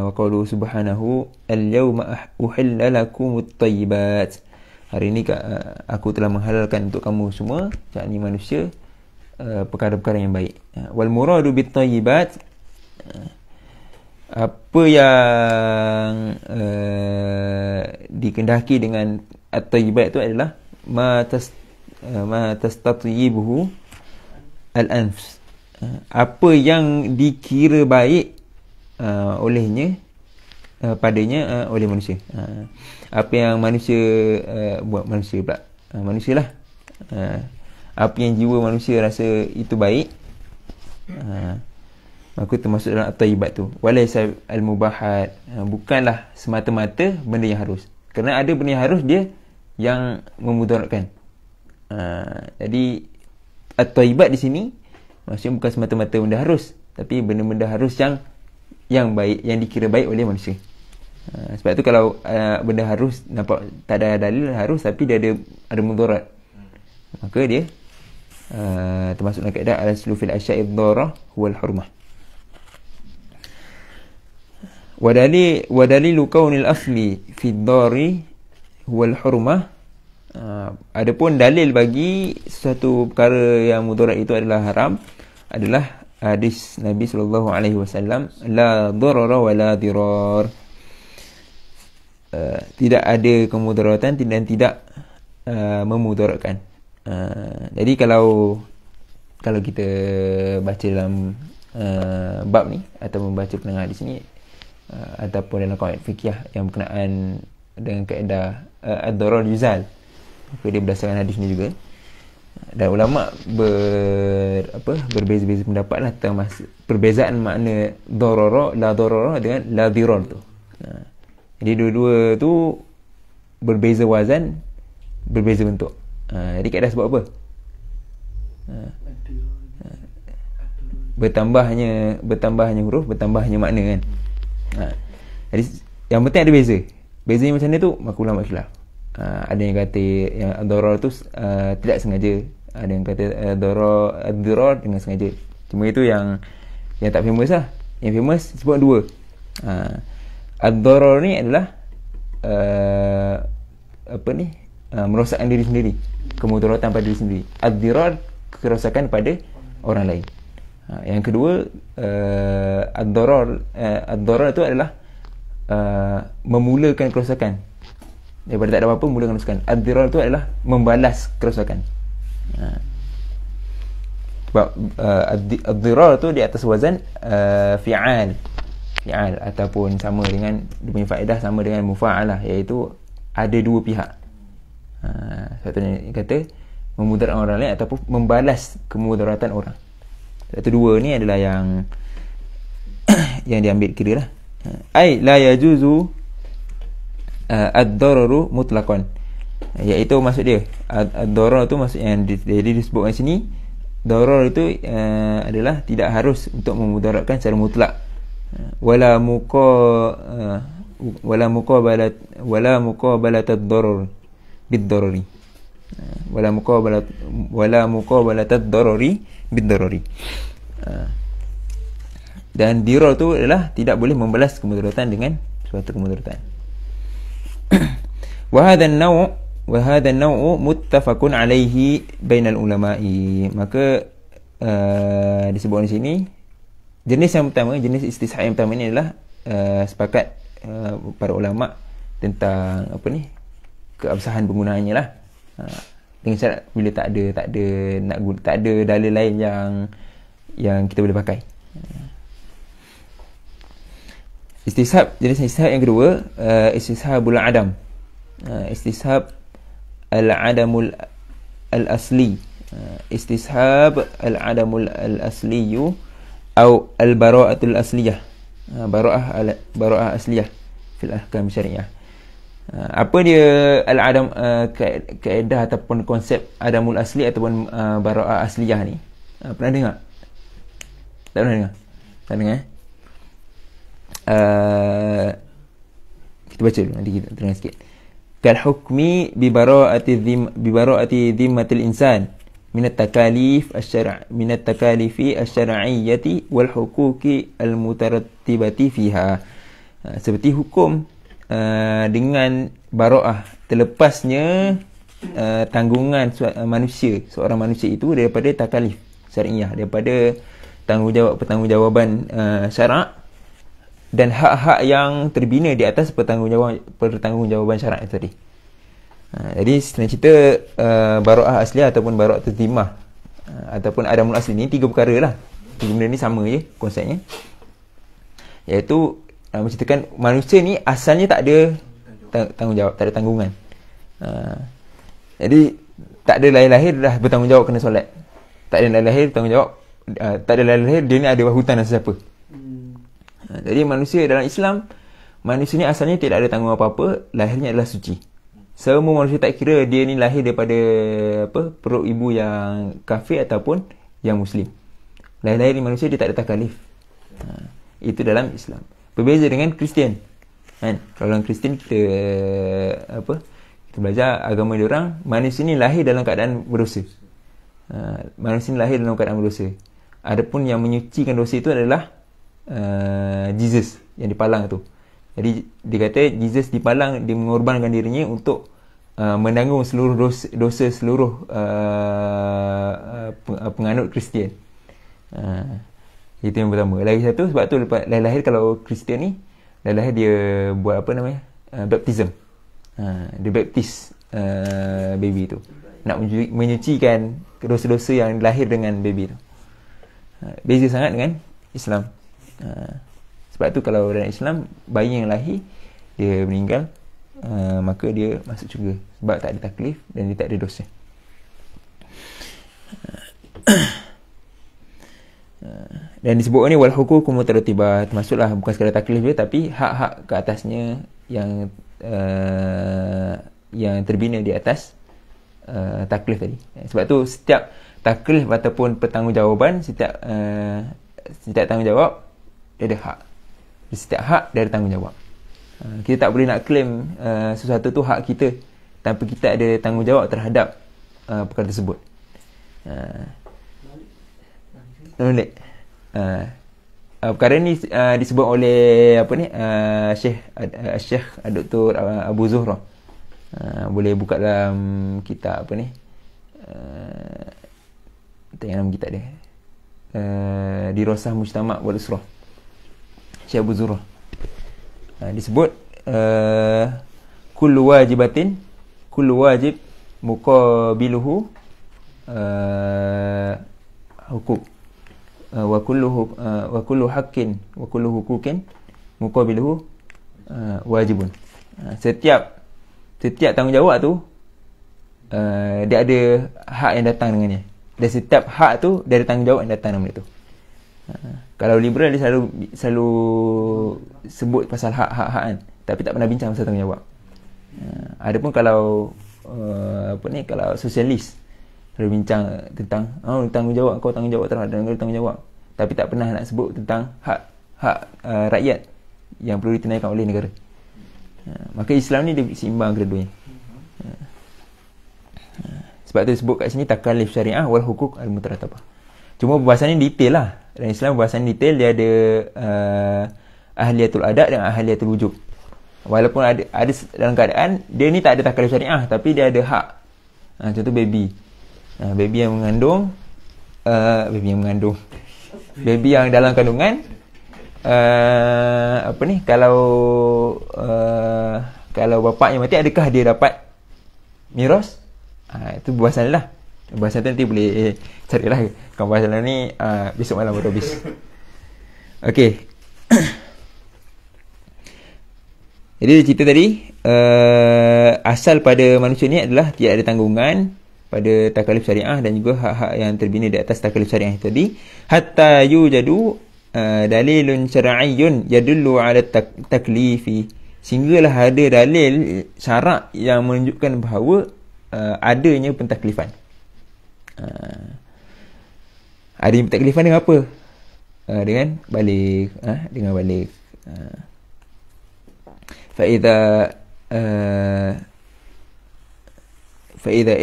wa qaulu subhanahu al-yawma uhilla lakumut thayyibat. Hari ini aku telah menghalalkan untuk kamu semua, yakni manusia, perkara-perkara yang baik. Wal muradu bit thayyibat, apa yang dikendaki dengan at-thayyibat itu adalah ma tastatyibuhu al-anfs, apa yang dikira baik olehnya padanya oleh manusia. Apa yang manusia buat, manusia pula manusialah, apa yang jiwa manusia rasa itu baik, maka termasuk dalam at-thayyibat tu. Walaysa al-mubahat, bukanlah semata-mata benda yang harus, kerana ada benda yang harus dia yang memudaratkan. Jadi at-thayyibat di sini maksudnya bukan semata-mata benda harus, tapi benda-benda harus yang baik, yang dikira baik oleh manusia. Sebab tu kalau benda harus nampak tak ada dalil harus tapi dia ada mudarat, maka dia termasuk dalam kaedah al-aslu fil asya'id dharah huwal hurmah. Wa dalilu kaunil asli fid dhari huwal hurmah. Adapun dalil bagi sesuatu perkara yang mudarat itu adalah haram adalah hadis Nabi SAW, la darara wa la dirar. Tidak ada kemudaratan dan tidak memudaratkan. Jadi kalau kita baca dalam bab ni atau membaca pendengar hadis ni, ataupun dalam kaedah fikih yang berkenaan dengan kaedah ad-darar yuzal, maka dia berdasarkan hadis ni juga. Dan ulama berbeza-beza pendapat lah tentang perbezaan makna darara, la darara dengan la dirar tu. Jadi dua-dua tu berbeza wazan, berbeza bentuk. Jadi kaedah sebab apa? Bertambahnya huruf, bertambahnya makna kan. Jadi yang penting ada beza. Bezanya macam mana tu maka ulama khilaf. Ada yang kata yang ad-darar tu tidak sengaja, ada yang kata ad-dirar dengan sengaja. Cuma itu yang tak famous lah. Yang famous sebut dua. Ad-darar ni adalah merosakkan diri sendiri, kemudaratan pada diri sendiri. Ad-dirar, kerosakan pada orang lain. Yang kedua, ad-darar itu adalah memulakan kerosakan. Daripada tak ada apa-apa, mulakan kerosakan. Ad-dirar itu adalah membalas kerosakan. Sebab ad-dirar tu di atas wazan fi'al, ataupun sama dengan dia punya faedah sama dengan mufa'alah, iaitu ada dua pihak. Satunya kata memudaratkan orang lain ataupun membalas kemudaratan orang. Satu dua ni adalah yang diambil kira lah. Ai la yajuzu ad-dararu mutlaqan, iaitu maksud dia ad-darar tu maksud yang jadi disebutkan sini, darar itu adalah tidak harus untuk memudaratkan secara mutlak. Wala muqabalat ad-darar bid-darari, wala muqabalat ad-darari bid-darari. Dan dirar tu adalah tidak boleh membalas kemudaratan dengan suatu kemudaratan. Wa hadha an-naw' muttafaqun alaihi bainal ulama'i. Maka disebutkan di sini jenis yang pertama, jenis istisha yang pertama ni adalah sepakat para ulama tentang keabsahan penggunaannya lah. dengan syarat bila tak ada dalil lain yang kita boleh pakai. Istishab, jenis istishab yang kedua, istishabul adam. Istishab al-adamul al-asli. Istishab al-adamul al-asliyu atau al-bara'atul asliyah. Bara'ah asliyah fil ahkam syariah. Apa dia al-adam, kaedah ataupun konsep adamul asli ataupun bara'ah asliyah ni? Pernah dengar? Tak pernah dengar? Tak dengar? Kita baca dulu, nanti kita terang sikit. Kal hukmi bi bara'ati dhimmatil insan min at-takalif asy-syar'iyyati wal huquqi al-mutarattibati fiha. Seperti hukum dengan bara'ah, terlepasnya tanggungan seorang manusia itu daripada takalif syar'iyyah, daripada pertanggungjawaban syarak dan hak-hak yang terbina di atas pertanggungjawaban syarak tadi. Jadi sebenarnya cerita bara'ah asli ataupun bara'atul dhimmah ataupun adamul asli ni tiga perkara lah. Tiga benda ni sama je konsepnya, iaitu menceritakan manusia ni asalnya tak ada tanggungjawab, tak ada tanggungan. Jadi tak ada lahir-lahir dah bertanggungjawab kena solat. Tak ada lahir bertanggungjawab, tak ada lahir dia ni ada hutang dan sesiapa. Jadi manusia dalam Islam, manusia ni asalnya tidak ada tanggungan apa-apa, lahirnya adalah suci. Semua manusia, tak kira dia ni lahir daripada perut ibu yang kafir ataupun yang muslim, lahir-lahir ni manusia dia tak ada takalif. Itu dalam Islam. Berbeza dengan Kristian, kan? Kalau dalam Kristian kita kita belajar agama dia orang, manusia ni lahir dalam keadaan berdosa. Manusia ni lahir dalam keadaan berdosa. Adapun yang menyucikan dosa itu adalah Jesus yang dipalang tu. Jadi dia kata Jesus dipalang, dia mengorbankan dirinya untuk menanggung seluruh dosa seluruh penganut Kristian. Itu yang pertama. Lagi satu, sebab tu lepas lahir kalau Kristian ni lahir dia buat apa namanya, baptism. Dia baptis baby tu, nak menyucikan dosa-dosa yang lahir dengan baby tu. Beza sangat dengan Islam. Sebab tu kalau dalam Islam, bayi yang lahir dia meninggal, maka dia masuk syurga sebab tak ada taklif dan dia tak ada dosa. Dan disebut ni wal huquq mutarattibah, termasuklah bukan sekadar taklif dia, tapi hak-hak ke atasnya yang terbina di atas taklif tadi. Sebab tu setiap taklif ataupun pertanggungjawaban, setiap tanggungjawab dia ada hak. Setiap hak dia ada tanggungjawab. Kita tak boleh nak claim sesuatu tu hak kita tanpa kita ada tanggungjawab terhadap perkara tersebut. Perkara ni disebut oleh Syekh Dr. Abu Zuhrah. Boleh buka dalam kitab tengok nama kitab dia, Dirasah Mujtama' wal Usrah, Syekh Abu Zuhrah. Disebut kullu wajib muqabiluhu hukuk wa kullu haqqin wa kullu huquqin muqabiluhu wajibun. Setiap tanggungjawab tu dia ada hak yang datang dengannya, dan setiap hak tu dia ada tanggungjawab yang datang dengan benda tu. Kalau liberal dia selalu sebut pasal hak-hak kan, tapi tak pernah bincang pasal tanggungjawab. Adapun kalau kalau sosialis selalu bincang tentang tanggungjawab terhadap tanggungjawab, tapi tak pernah nak sebut tentang hak rakyat yang perlu ditunaikan oleh negara. Maka Islam ni dia seimbang kedua-duanya. Sebab tu disebut kat sini takalif syariah wal huquq al mutarattibah. Cuma perbahasan ni detail lah. Dalam Islam perbahasan detail, dia ada ahliyatul adat dan ahliyatul wujub. Walaupun ada dalam keadaan dia ni tak ada takalif syariah, tapi dia ada hak. Contoh baby. Baby yang mengandung baby yang dalam kandungan, kalau bapaknya mati, adakah dia dapat miras? Itu bahasan lah. Bahasan tu nanti boleh carilah. Kalau bahasan ni besok malam baru habis. Okey. Jadi cerita tadi, asal pada manusia ni adalah tidak ada tanggungan pada takalif syariah dan juga hak-hak yang terbina di atas takalif syariah tadi. Hatta yujadu dalilun syar'iyyun yadullu ala taklifi, sehinggalah ada dalil syarak yang menunjukkan bahawa adanya pentaklifan. Adanya pentaklifan dengan apa? Dengan balik, dengan balik. فإذا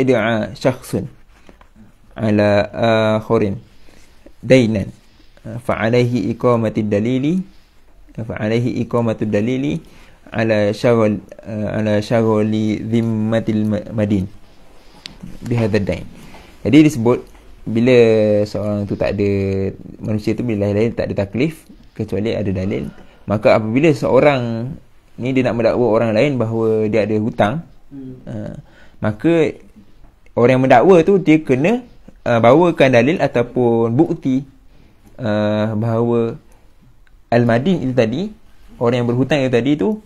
ادعى شخص على آخر دينا فعليه إقامة الدليل على شغل ذمة المدين بهذا الدين. Jadi disebut bila seorang tu tak ada, manusia tu bila lahir tak ada taklif kecuali ada dalil, maka apabila seorang ni dia nak mendakwa orang lain bahawa dia ada hutang, maka orang yang mendakwa tu dia kena bawakan dalil ataupun bukti bahawa al-madin itu tadi, orang yang berhutang itu tadi tu,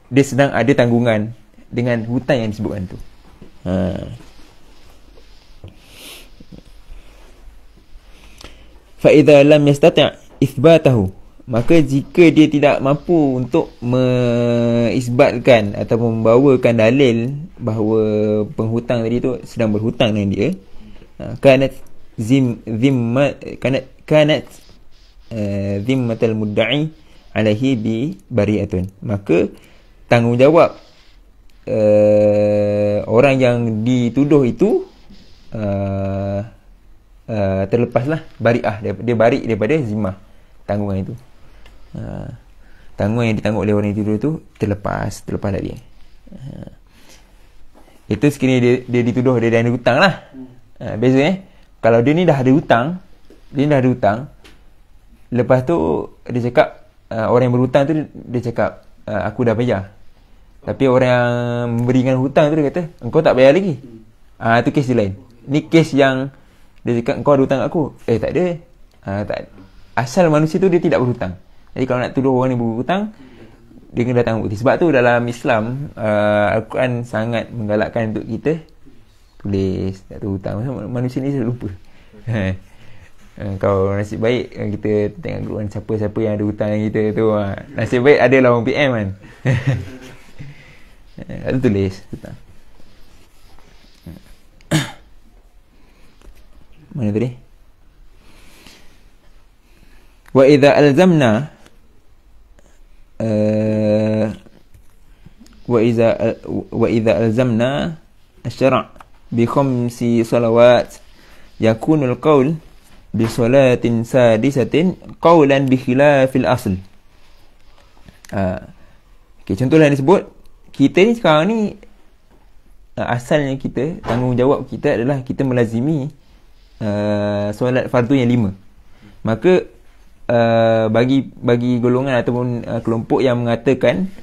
dia sedang ada tanggungan dengan hutang yang disebutkan tu. Fa idza lam yastati' itsbatahu, maka jika dia tidak mampu untuk mengisbatkan ataupun membawakan dalil bahawa penghutang tadi tu sedang berhutang dengan dia, kanat zimmatul mudda'i alaihi bi bari'atun, maka tanggungjawab orang yang dituduh itu terlepaslah, bari'ah, dia bari' daripada zimmah, tanggungan itu. Tanggungan yang ditanggung oleh orang yang tidur tu terlepas dari dia. Itu sekiranya dia dituduh dia ada hutang lah. Beza kalau dia ni dah ada hutang, lepas tu dia cakap, orang yang berhutang tu dia cakap, aku dah bayar. Tapi orang yang memberikan hutang tu dia kata, engkau tak bayar lagi. Itu kes dia lain. Ni kes yang dia cakap engkau ada hutang aku. Tak ada. Tak. Asal manusia tu dia tidak berhutang. Jadi kalau nak tuduh orang ni berhutang, dia kena datang bukti. Sebab tu dalam Islam, Al-Quran sangat menggalakkan untuk kita tulis, tak tahu hutang. Manusia ni selalu lupa. Kalau nasib baik kita tengok grup siapa-siapa yang ada hutang dengan kita tu, nasib baik ada lah orang PM kan. Lalu tulis hutang. Mana tadi? Wa idza alzamna asy-syara' bi khamsi salawat yakunul qaul bi salatin sadisatin qaulan bi khilafil asl. Contohlah yang disebut, kita ni sekarang ni asalnya kita, tanggungjawab kita adalah kita melazimi solat fardu yang 5. Maka bagi golongan ataupun kelompok yang mengatakan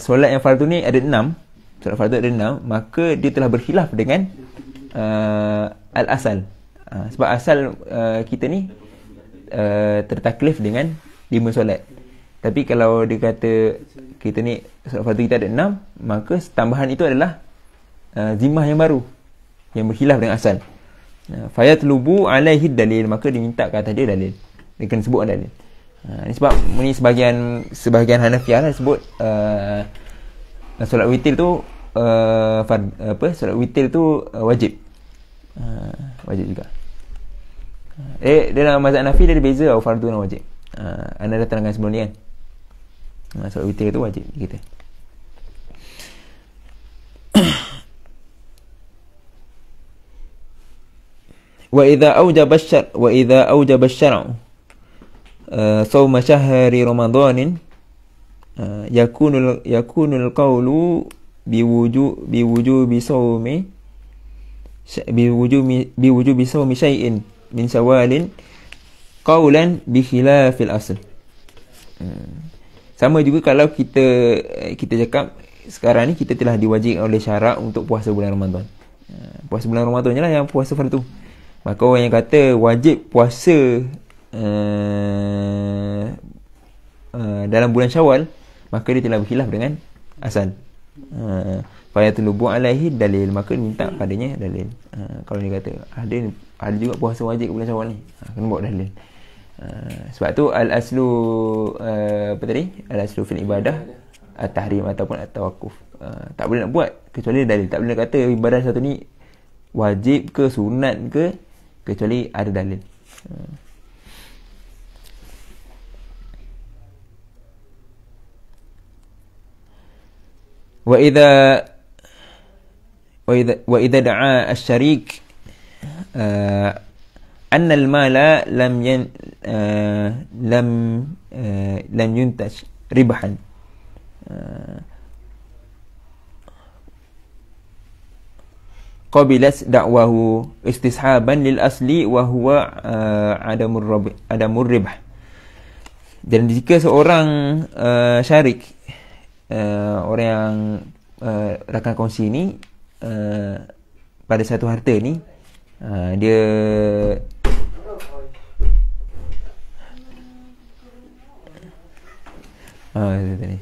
solat yang fardu ni ada 6, solat fardu ada 6, maka dia telah berkhilaf dengan al-asal. Sebab asal kita ni tertaklif dengan 5 solat. Tapi kalau dia kata kita ni solat fardu kita ada 6, maka tambahan itu adalah zimmah yang baru yang berkhilaf dengan asal. Fayatlubu alaihi dalil, maka diminta ke atas dia dalil. Dia kena sebut dalil. Ini sebab ni sebahagian Hanafiah lah sebut solat witir tu solat witir tu wajib. Wajib juga. Dalam mazhab Hanafi dia ada beza tau, fardu dan wajib. Anda dah terangkan sebelum ni kan. Solat witir tu wajib kita. Wa idza aujaba asy-syar'u shaum syahri ramadanin yakunul qawlu biwujubi sawmi syai'in min sawalin qawlan bi khilafil asl. Sama juga kalau kita cakap sekarang ni kita telah diwajibkan oleh syarak untuk puasa bulan Ramadan. Puasa bulan Ramadan je lah yang puasa fardu. Maka orang yang kata wajib puasa dalam bulan Syawal, maka dia telah berkhilaf dengan asal. Fayatul lubu alaihi dalil, maka minta padanya dalil. Kalau dia kata ada juga puasa wajib bulan Syawal ni, kena bawa dalil. Sebab tu al-aslu apa tadi? Al-aslu fil ibadah at-tahrim ataupun at-tawakkuf. Tak boleh nak buat kecuali dalil. Tak boleh nak kata ibadah satu ni wajib ke sunat ke kecuali ada dalil. Wa idza da'a asy-syarik anna al-mala lam yuntaj ribahan, qabilat da'wahu istishaban lil asli wa huwa adamur ribah. Dan jika seorang syarik, orang yang rakan kongsi ni pada satu harta ni, dia tadi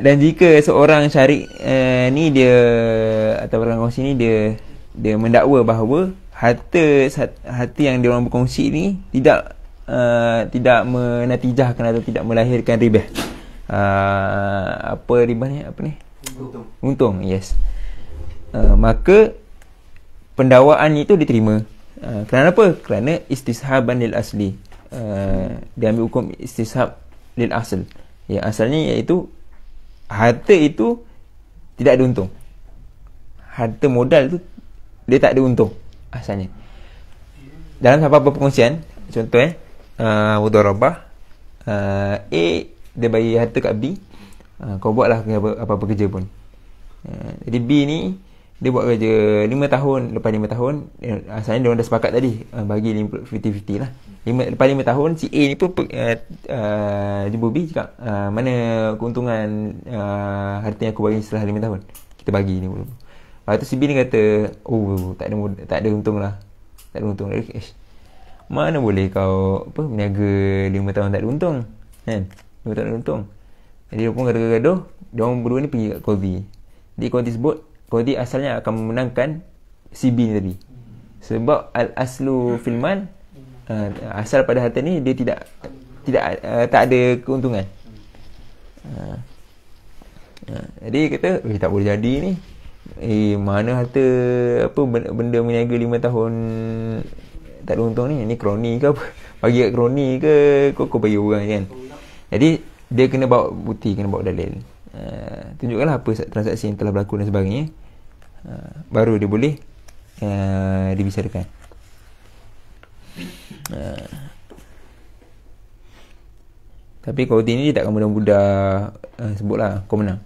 dan jika seorang syarik ni dia atau rakan kongsi ni dia mendakwa bahawa harta yang dia orang berkongsi ni tidak menatijahkan atau tidak melahirkan ribah. Apa ribah ni? Apa ni? Untung. Yes. Maka pendakwaan itu diterima. Kerana apa? Kerana istishaban lil asli. Dia ambil hukum istishab lil asl. Yang asalnya iaitu harta itu tidak ada untung. Harta modal tu dia tak ada untung asalnya. Dalam apa-apa perkongsian, contoh mudharabah, A dia bagi harta kat B, kau buatlah apa-apa kerja pun. Jadi B ni dia buat kerja 5 tahun. Lepas 5 tahun, asalnya dia orang dah sepakat tadi bagi 50-50 lah. Lepas 5 tahun si A ni pun jumpa B cakap, mana keuntungan harta yang aku bagi setelah 5 tahun, kita bagi ni dulu. Lepas tu si B ni kata, tak ada untung lah. Tak ada untung. Mana boleh kau berniaga 5 tahun tak ada untung, kan? 5 tahun tak ada untung. Jadi dia pun gaduh-gaduh. Dia orang berdua ni pergi kat Qadhi. Di Qadhi sebut, Qadhi asalnya akan memenangkan si B ni tadi. Sebab al-aslu fil mal, asal pada harta ni dia tak ada keuntungan. Jadi kata, tak boleh jadi ni. Mana harta benda meniaga 5 tahun tak ada untung ni? Ni kroni ke apa? Bagi kat kroni ke kau bagi orang kan? Jadi dia kena bawa bukti, kena bawa dalil. Tunjukkanlah apa transaksi yang telah berlaku dan sebagainya. Baru dia boleh dibicarakan. Tapi kau ni dia takkan mudah-mudah sebutlah kau menang,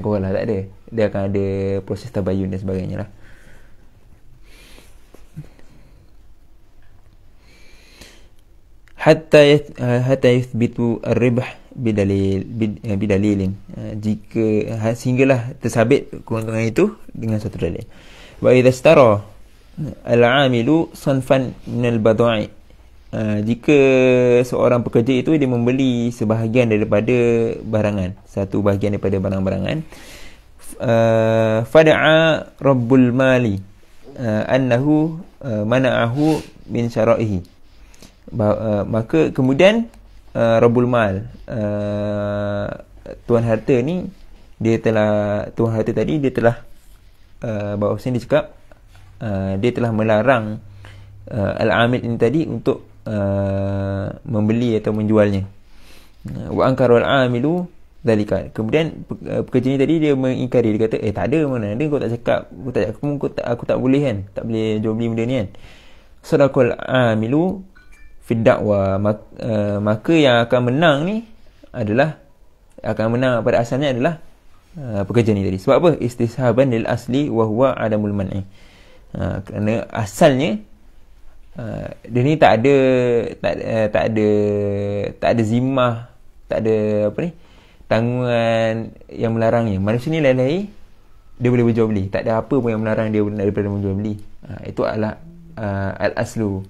kau kalah, tak ada. Dia akan ada proses tabayun dan sebagainya lah. Hatta yuthbitu ar-ribh bidalilin, sehinggalah tersabit keuntungan itu dengan satu dalil. Wa idza istara al-'amilu sanfan min al-badai, jika seorang pekerja itu dia membeli sebahagian daripada barangan, satu bahagian daripada barang-barangan, fada'a rabbul mali annahu mana'ahu min syara'ihi, maka kemudian rabbul mal, tuan harta ni, tuan harta tadi dia telah bahawasanya dia cakap dia telah melarang al-amil ini tadi untuk membeli atau menjualnya. Wa ankara al-amilu dalika, kemudian pekerja ni tadi dia mengingkari, dia kata tak ada, mana ada, kau tak cakap, aku tak boleh kan, tak boleh jual beli benda ni kan. Sadaqal amilu fi da'wa, maka yang akan menang ni adalah, akan menang pada asalnya adalah pekerja ni tadi. Sebab apa? Istishaban lil asli wa huwa adamul man'i, kerana asalnya dia ni tak ada zimmah, tak ada tanggungan yang melarangnya. Manusia ni lain-lain dia boleh berjual beli, tak ada apa pun yang melarang dia daripada menjual beli. Itu adalah al-aslu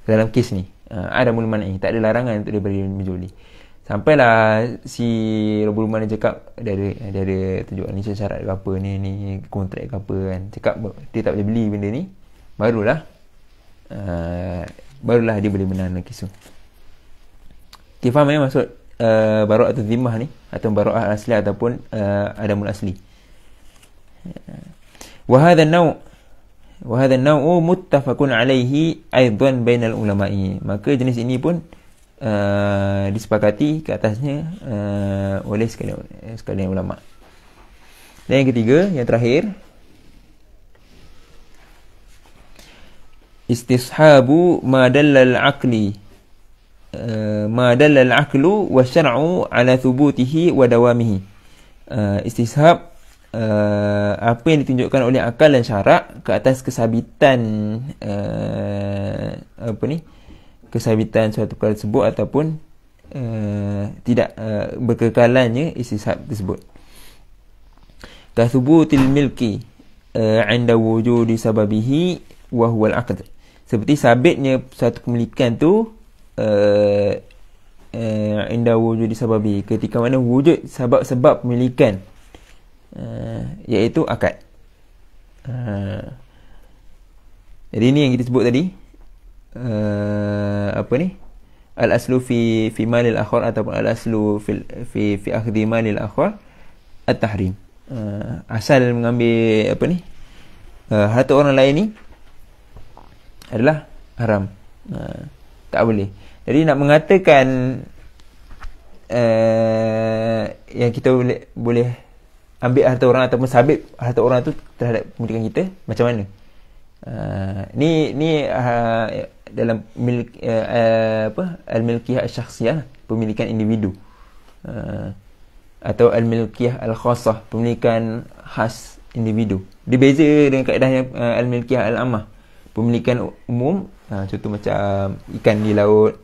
dalam kes ni. Ada mul man'i, tak ada larangan untuk daripada menjual beli. Sampailah si Rabbul Mana cakap dia ada tunjuk ni syarat ke apa ni kontrak ke apa kan, cakap dia tak boleh beli benda ni, barulah dia boleh menang dalam kes tu. Kita faham maksud bara'atul zimmah ni, atau bara'ah asli ataupun adamul asli. وهذا النوع متفق عليه أيضا بين العلماء. Maka jenis ini pun disepakati ke atasnya oleh sekalian ulama. Dan yang ketiga, yang terakhir, istishabu ma dallal aqli ma dallal aqlu wa syar'u ala thubutihi wa dawamihi. Istishab apa yang ditunjukkan oleh akal dan syarak ke atas kesabitan kesabitan suatu perkara tersebut ataupun tidak berkekalannya istishab tersebut. Kathubutil milki 'inda wujudi sababihi wa huwa al-'aqd. Seperti sabitnya satu pemilikan tu 'inda wujudi sababi, ketika mana wujud sebab-sebab pemilikan, iaitu akad. Jadi ini yang kita sebut tadi, al-aslu fi malil akhar ataupun al-aslu fi akhdhi malil akhar at-tahrim. Asal mengambil harta orang lain ni adalah haram, tak boleh. Jadi nak mengatakan yang kita boleh ambil harta orang ataupun sabit harta orang tu terhadap pemilikan kita, macam mana? Ni dalam al-milkiyah al-syakhsiyah, pemilikan individu, atau al-milkiyah al-khassah, pemilikan khas individu. Dia beza dengan kaedahnya al-milkiyah al-ammah, pemilikan umum. Contoh macam ikan di laut,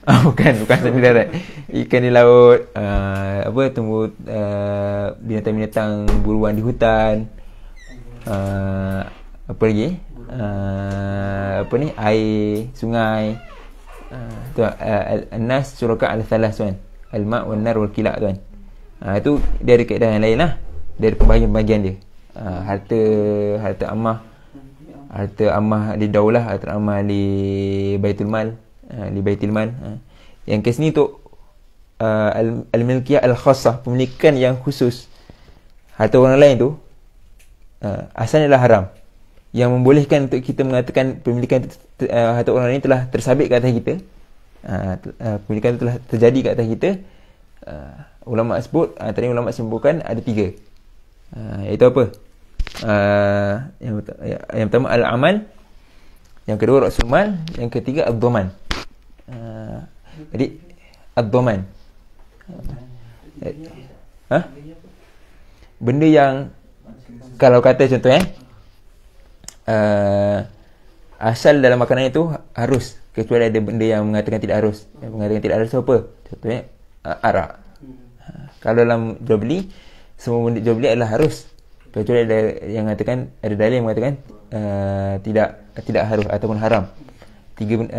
bukan sambil darat, ikan di laut, tumbuh binatang-binatang buruan di hutan, apa lagi, air sungai, tu an-nas syuraka al-thalas kan, al-ma' wan nar wal kila' kan. Itu dia ada kaedah yang lain lah, dia ada pembahagian-pembahagian dia. Harta ammah di daulah, harta ammah di baitul mal, Yang kes ni untuk al-milkiyah al-khassah, pemilikan yang khusus harta orang lain tu, asalnya adalah haram. Yang membolehkan untuk kita mengatakan pemilikan harta orang lain telah tersabit ke atas kita, pemilikan itu telah terjadi ke atas kita, ulama sebut, tadi ulama simpulkan ada tiga, iaitu apa? Yang pertama al-amal, yang kedua ra'sul mal, yang ketiga ad-dhaman. Jadi ad-dhaman, benda yang, kalau kata contoh asal dalam makanan itu harus, kecuali ada benda yang mengatakan tidak harus. Yang mengatakan tidak harus apa? Contohnya arak. Kalau dalam jual beli, semua benda jual beli adalah harus, kecuali ada yang mengatakan, ada dalil yang mengatakan tidak harus ataupun haram. Yang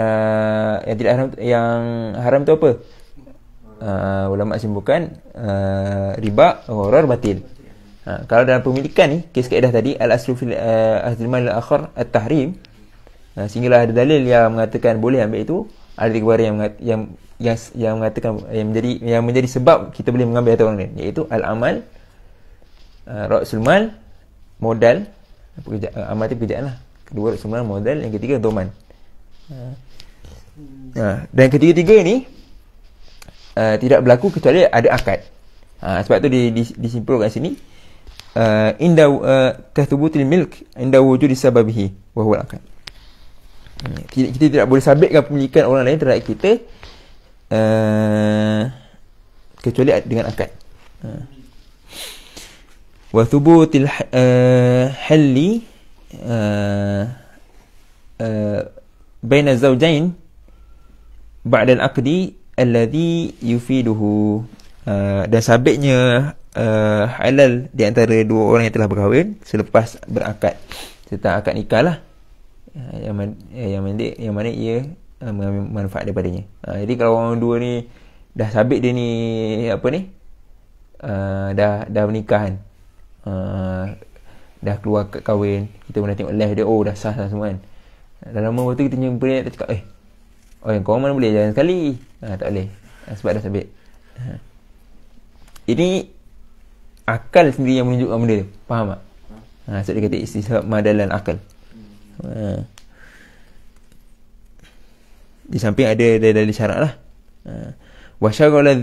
tidak haram, yang haram tu apa? Ulama simpulkan riba, gharar, batil. Kalau dalam pemilikan ni, kes kaedah tadi al-aslu fil ahdil mal al-akhar at-tahrim, sehinggalah ada dalil yang mengatakan boleh ambil itu, ada tiga perkara yang mengatakan yang menjadi sebab kita boleh mengambil harta orang lain, iaitu al-amal, ra'sul mal, modal, amal itu pekerjaan lah. Kedua ra'sul mal, modal. Yang ketiga dhaman. Dan ketiga-tiga ni tidak berlaku kecuali ada akad. Sebab tu disimpulkan sini, inda kathubutil milk inda wujudi sababihi wa huwa al-akad. Kita tidak boleh sabitkan pemilikan orang lain terhadap kita kecuali dengan akad. Wa thubutil halli baina zawjain ba'da al-aqdi alladhi yufiduhu. dan sabitnya halal di antara dua orang yang telah berkahwin selepas berakad serta akad nikah lah, yang mana ia mengambil manfaat daripadanya. Jadi kalau orang dua ni dah sabit dia ni apa ni, dah menikah kan, dah keluar kahwin, kita pernah tengok live dia, dah sah semua kan. Dah lama waktu kita jumpa dia, tak cakap yang korang mana boleh jalan sekali, tak boleh, sebab dah sabit. Ini akal sendiri yang menunjukkan benda tu, faham tak? Sebab dia kata istishab madalan akal. Di samping ada dalil syarak lah. Wasyaghala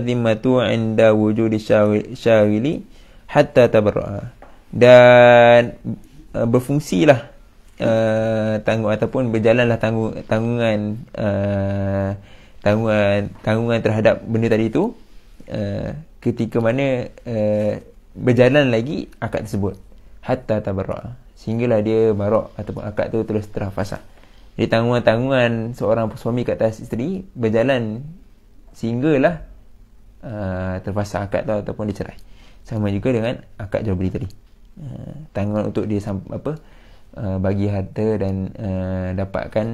dhimmatu inda wujudi syawili hatta tabarra'a. Dan berfungsilah tanggung ataupun berjalanlah tanggungan terhadap benda tadi itu ketika mana berjalan lagi akad tersebut hatta tabarra'a, sehinggalah dia barak ataupun akad tu terus terfasah. Jadi tanggungan seorang suami ke atas isteri berjalan sehinggalah terfasah akad tu ataupun dicerai. Sama juga dengan akad jual beli tadi. Tanggungan untuk dia bagi harta dan dapatkan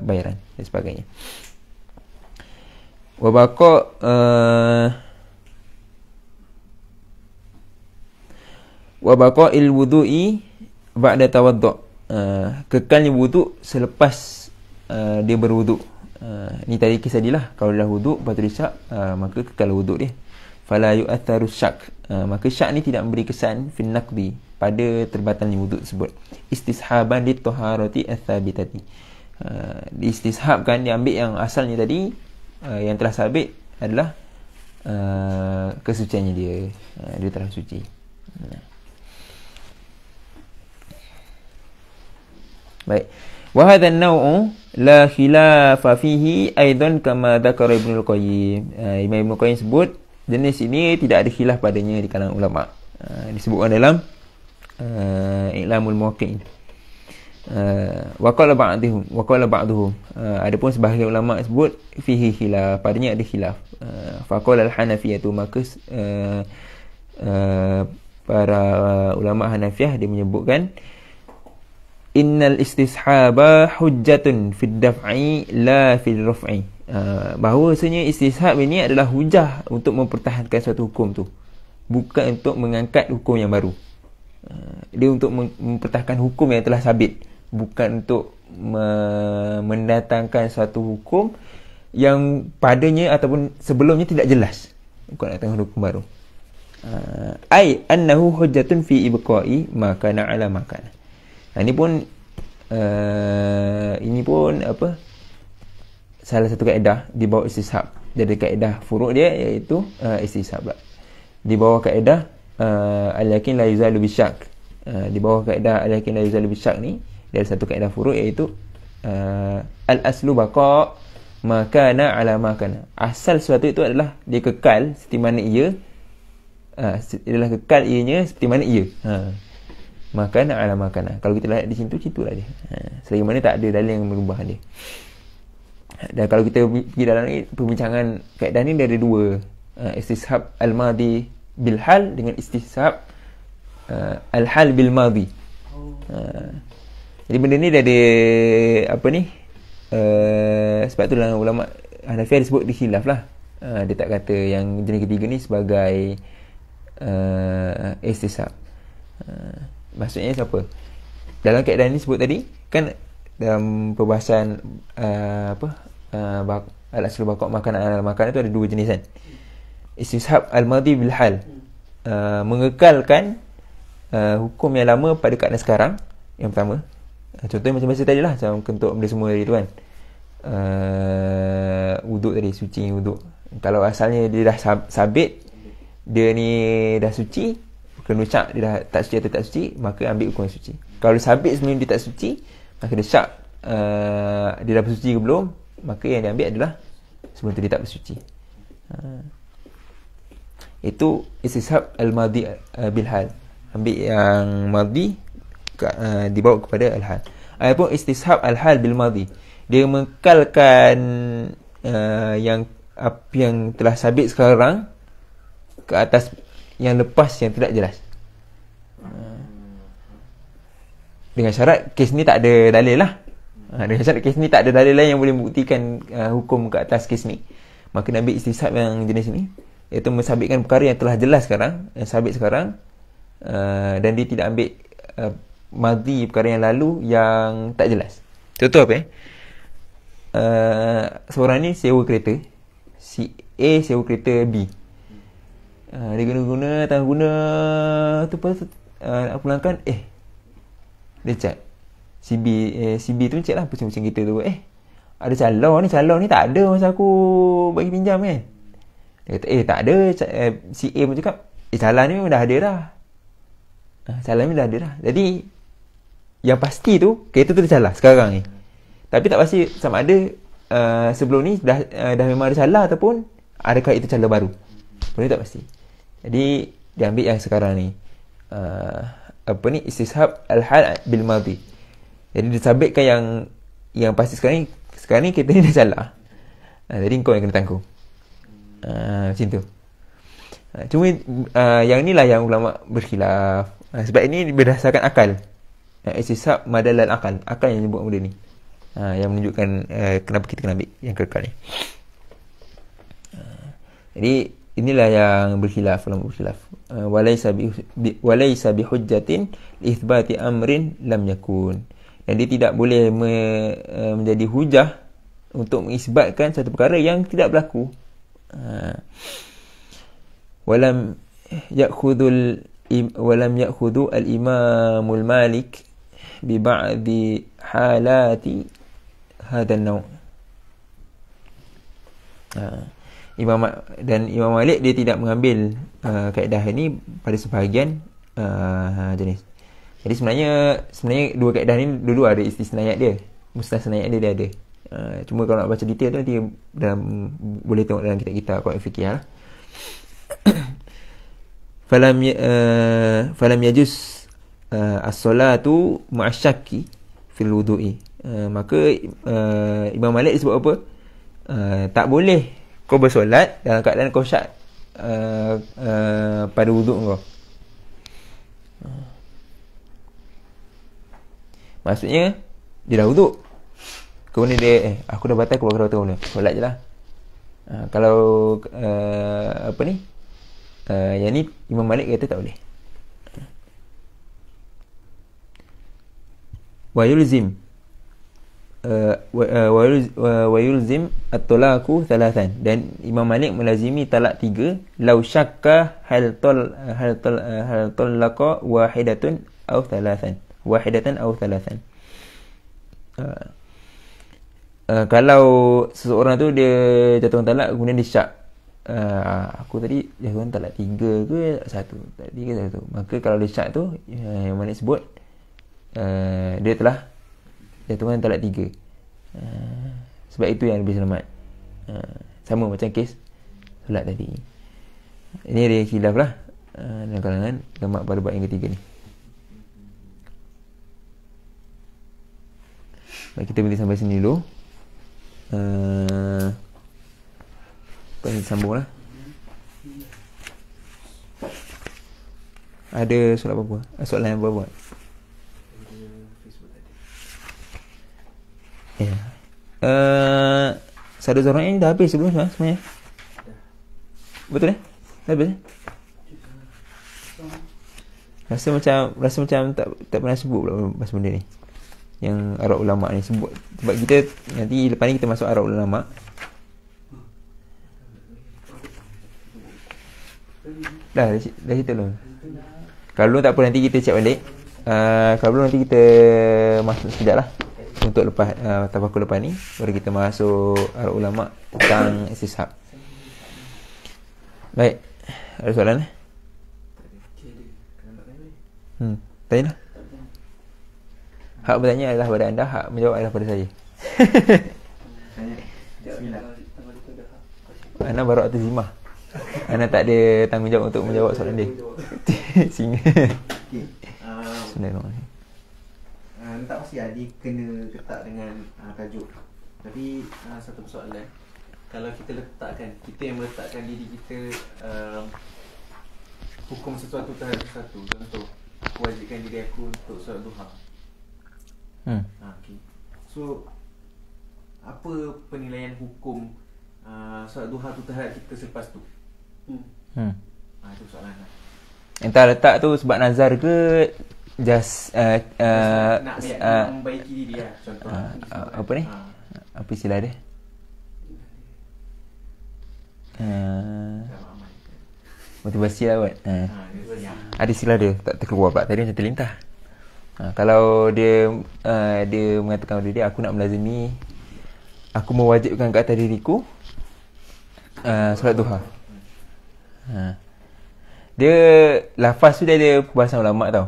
bayaran dan sebagainya. Wa baqa'il wudu'i ba'da tawaddu'. Kekalnya wuduk selepas dia berwuduk. Ni tadi kisah dia lah. Kalau dah wuduk lepas tu dia syak, maka kekal wuduk dia. Fala yu'atharu syak. Maka syak ni tidak memberi kesan fin naqdi, pada terbatalnya wuduk tersebut. Istishaban li taharati ats-tsabitati. Diistishabkan, diambil yang asalnya tadi, yang telah sabit adalah kesuciannya dia. Dia telah suci. Baik. Wa hadha an-naw'u la khilafa fihi aidan kama dzakara Ibnu Qayyim. Imam Ibnu Qayyim sebut jenis ini tidak ada khilaf padanya di kalangan ulama. Disebutkan dalam I'lamul Muwaqqi'in. Wa qala ba'dhum. Adapun sebahagian ulama sebut fihi khilaf, padanya ada khilaf. Fa qala al-Hanafiyah, maka para ulama Hanafiyah dia menyebutkan innal istishaba hujjatun fid daf'i la fil raf'i. Bahawasanya istishab ini adalah hujah untuk mempertahankan suatu hukum tu, bukan untuk mengangkat hukum yang baru. Dia untuk mempertahankan hukum yang telah sabit, bukan untuk mendatangkan suatu hukum yang padanya ataupun sebelumnya tidak jelas, bukan datangkan hukum baru. Ai annahu hujjatun fi ibqa'i ma kana ala ma kana. Ini pun salah satu kaedah di bawah istishab. Jadi kaedah furuk dia iaitu istishab. Di bawah kaedah al-yakin la yuzalu bisyak. Di bawah kaedah al-yakin la yuzalu bisyak ni, dari satu kaedah furuk iaitu al-aslu baqa ma kana ala ma kana. Asal sesuatu itu adalah dia kekal seperti mana ia, adalah kekal ianya seperti mana ia. Makana ala makana. Kalau kita lihat di situ lah dia. Selagi mana tak ada dalil yang merubah dia. Dan kalau kita pergi dalam perbincangan kaedah ni, dia ada dua. Istishab al-madi bil hal dengan istishab al-hal bil madi. Jadi benda ni dia ada sebab tu lah ulama Hanafi disebut dikhilaf lah. Dia tak kata yang jenis ketiga ni sebagai istishab. Maksudnya siapa? Dalam keadaan ni sebut tadi kan, dalam perbahasan al-aslu baqa' makan al-makan itu ada dua jenis kan. Istishab al-madi bil hal, mengekalkan hukum yang lama pada keadaan sekarang. Yang pertama, contohnya macam biasa tadi lah, macam kentuk benda semua tadi tu kan. Wuduk tadi, suci wuduk. Kalau asalnya dia dah sabit, dia ni dah suci, kena syak dia dah tak suci atau tak suci, maka ambil hukum suci. Kalau sabit sebelum dia tak suci, maka dia syak dia dah bersuci ke belum, maka yang dia ambil adalah sebelum tu dia tak bersuci. Itu istishab al-madi bil hal, ambil yang madi dibawa kepada al-hal. Adapun istishab al-hal bil madi, dia mengekalkan apa yang telah sabit sekarang ke atas yang lepas yang tidak jelas. Dengan syarat kes ni tak ada dalil lah. Dengan syarat kes ni tak ada dalil lain yang boleh membuktikan hukum ke atas kes ni, maka Nabi istishab yang jenis ni, iaitu mensabitkan perkara yang telah jelas sekarang, yang sabit sekarang, dan dia tidak ambil madhi perkara yang lalu yang tak jelas. Contoh apa seorang ni sewa kereta, si A sewa kereta B. Dia guna tu lepas tu nak pulangkan, dia chat si B tu chat lah macam kita tu, ada calon ni tak ada masa aku bagi pinjam kan. Dia kata tak ada. Si A pun cakap calon ni dah ada dah. Calon ni dah ada dah. Jadi yang pasti tu kereta tu dah calar sekarang ni. Tapi tak pasti sama ada sebelum ni dah memang ada calar ataupun adakah itu calar baru. Boleh tak pasti. Jadi dia ambil yang sekarang ni. Istishab al-hal bil madhi. Jadi disabitkan yang pasti sekarang ni kereta ni dah calar. Jadi kau yang kena tanggung. Macam tu. Cuma yang inilah yang ulama berkhilaf. Sebab ini berdasarkan akal. Istishab madalal akal. Akal yang nyebut benda ni. Yang menunjukkan kenapa kita kena ambil yang kekal ni. Jadi inilah yang berkhilaf, ulama berkhilaf. Walaysa bi hujjatin li itsbati amrin lam yakun. Dan dia tidak boleh menjadi hujah untuk mengisbatkan satu perkara yang tidak berlaku. Walam ya'khudhu al-imamul Malik bi ba'di halati hadha an-naw'. Imam Malik dia tidak mengambil kaedah ini pada sebahagian jenis. Jadi sebenarnya dua kaedah ni dulu ada istisnayat dia. Mustasnayat dia ada. Cuma kalau nak baca detail tu nanti boleh tengok dalam kitab kita Qawaid Fiqh lah. Falam yajuz as-salatu ma'asyakki fil wudu'i. Maka Imam Malik sebut apa? Tak boleh kau bersolat dalam keadaan kau syak pada wuduk kau. Maksudnya dia dah wuduk, kemudian dia aku dah batal, aku bakal tahu ni solat je lah. Kalau yang ni Imam Malik kata tak boleh. Wa yulzim at-talaqu thalathan. Dan Imam Malik melazimi talak 3 law syakka hal talaqa wahidatan aw thalathan. Kalau seseorang tu dia jatuhkan talak kemudian dia syak, aku tadi jatuhkan talak 3 ke 1, tadi ke 1, maka kalau dia syak tu yang Malik sebut dia telah jatuhkan talak 3. Sebab itu yang lebih selamat. Sama macam kes solat tadi. Ini dia khilaf lah dalam kalangan ulama pada bab yang ketiga ni. Baik, kita berhenti sampai sini dulu. Kita sambung lah. Ada soalan apa-apa? Ya. Sada Zoran ini dah habis sebelum sebenarnya. Betul dah habis. Rasa macam tak pernah sebut pula pasal benda ni. Yang Arab ulama ni sebut. Sebab kita nanti lepas ni kita masuk Arab ulama. Dah cerita dulu. Kalau tak apa nanti kita check balik. Kalau belum nanti kita masuk sekejap lah. Untuk lepas tafakur lepas ni baru kita masuk Arab ulama tentang istishab. Baik. Ada soalan? Tanya lah. Hak bertanya adalah pada anda, hak menjawab adalah pada saya. Ana baru atas zimah. Ana tak ada tanggungjawab untuk menjawab soalan dia. Singa. Bismillahirrahmanirrahim. Tak pasti dia kena ketat dengan tajuk. Tapi satu persoalan kalau kita letakkan, kita yang meletakkan diri kita hukum sesuatu terhadap sesuatu. Contoh, aku wajibkan diri aku untuk solat duha. Okay. So apa penilaian hukum solat duha tu terhadap kita selepas tu? Itu soalan lah. Entah letak tu sebab nazar ke just nak membaiki diri lah. Contoh apa ni? Apa istilah dia? Motivasi lah kot. Ada istilah dia, tak terkeluar pula tadi, macam terlintah. Kalau dia dia mengatakan pada dia, aku nak melazimi, aku mewajibkan ke atas diriku solat duha. Dia lafaz tu dia ada perbahasan ulama' tau.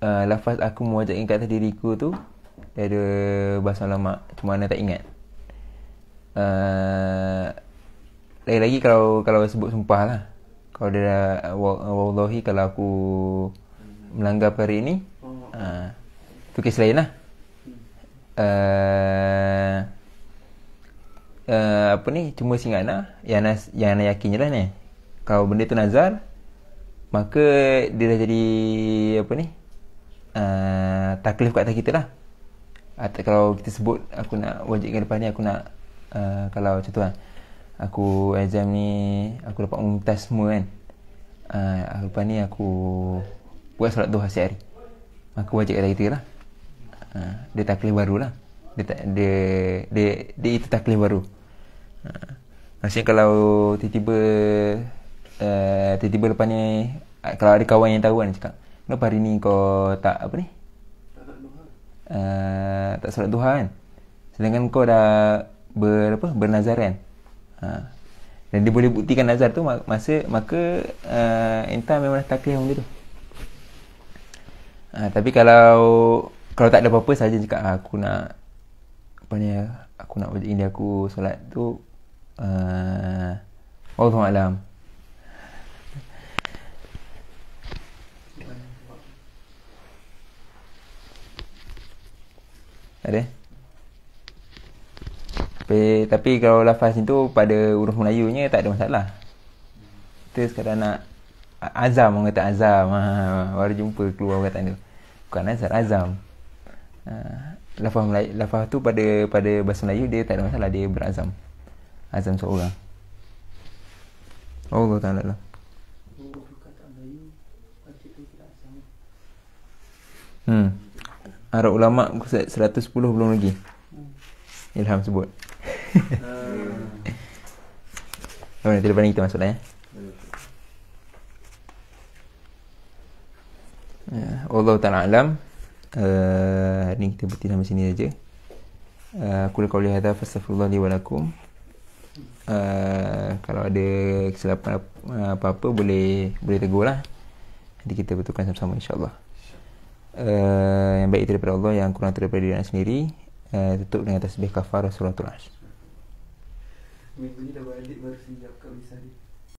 Lafaz aku mewajibkan ke atas diriku tu dia ada bahasa ulama', cuma anda tak ingat. Lagi-lagi kalau sebut sumpah lah. Kalau dia wallahi kalau aku melanggar perkara ini, tu kes lain lah. Apa ni, cuma singat lah yang nak yakin je lah ni. Kalau benda tu nazar, maka dia dah jadi apa ni, taklif kat atas kita lah. Kalau kita sebut aku nak wajibkan lepas ni, aku nak kalau contoh lah, aku exam ni aku dapat mumtaz semua kan, lepas ni aku buat solat duha setiap hari, maka wajib kata kita lah. Dia taklif baru lah. Dia itu taklif baru. Maksudnya kalau tiba-tiba lepas ni, kalau ada kawan yang tahu kan, cakap, kenapa hari ni kau tak apa ni, tak solat duha kan, sedangkan kau dah bernazar kan. Dan dia boleh buktikan nazar tu, maka entah memang dah taklif benda tu. Tapi kalau tak ada apa-apa saja cakap aku nak apa ni, aku nak wajib ini, aku solat tu, Wallahu a'lam. Ada? Tapi kalau lafaz itu pada huruf Melayunya tak ada masalah. Kita sekadar nak azam, orang kata azam. Baru jumpa keluar perkataan tu. Bukan nazar, azam. Lafaz tu pada bahasa Melayu dia tak ada masalah, dia berazam. Azam seorang. Allah Ta'ala lah. Arab ulama' 110 belum lagi. Ilham sebut. Nanti lepas ni kita masuk lah ya. Allah Ta'ala alam. Ni kita berhenti sampai sini saja. Aku qauli hadza fastaghfirullah li wa lakum. Kalau ada kesilapan apa-apa boleh tegur lah. Nanti kita betulkan sama-sama insya-Allah. Yang baik itu daripada Allah, yang kurang itu daripada diri sendiri. Tutup dengan tasbih kafarah suratul Asy. Minggu ni dah balik baru sejak kau bisa.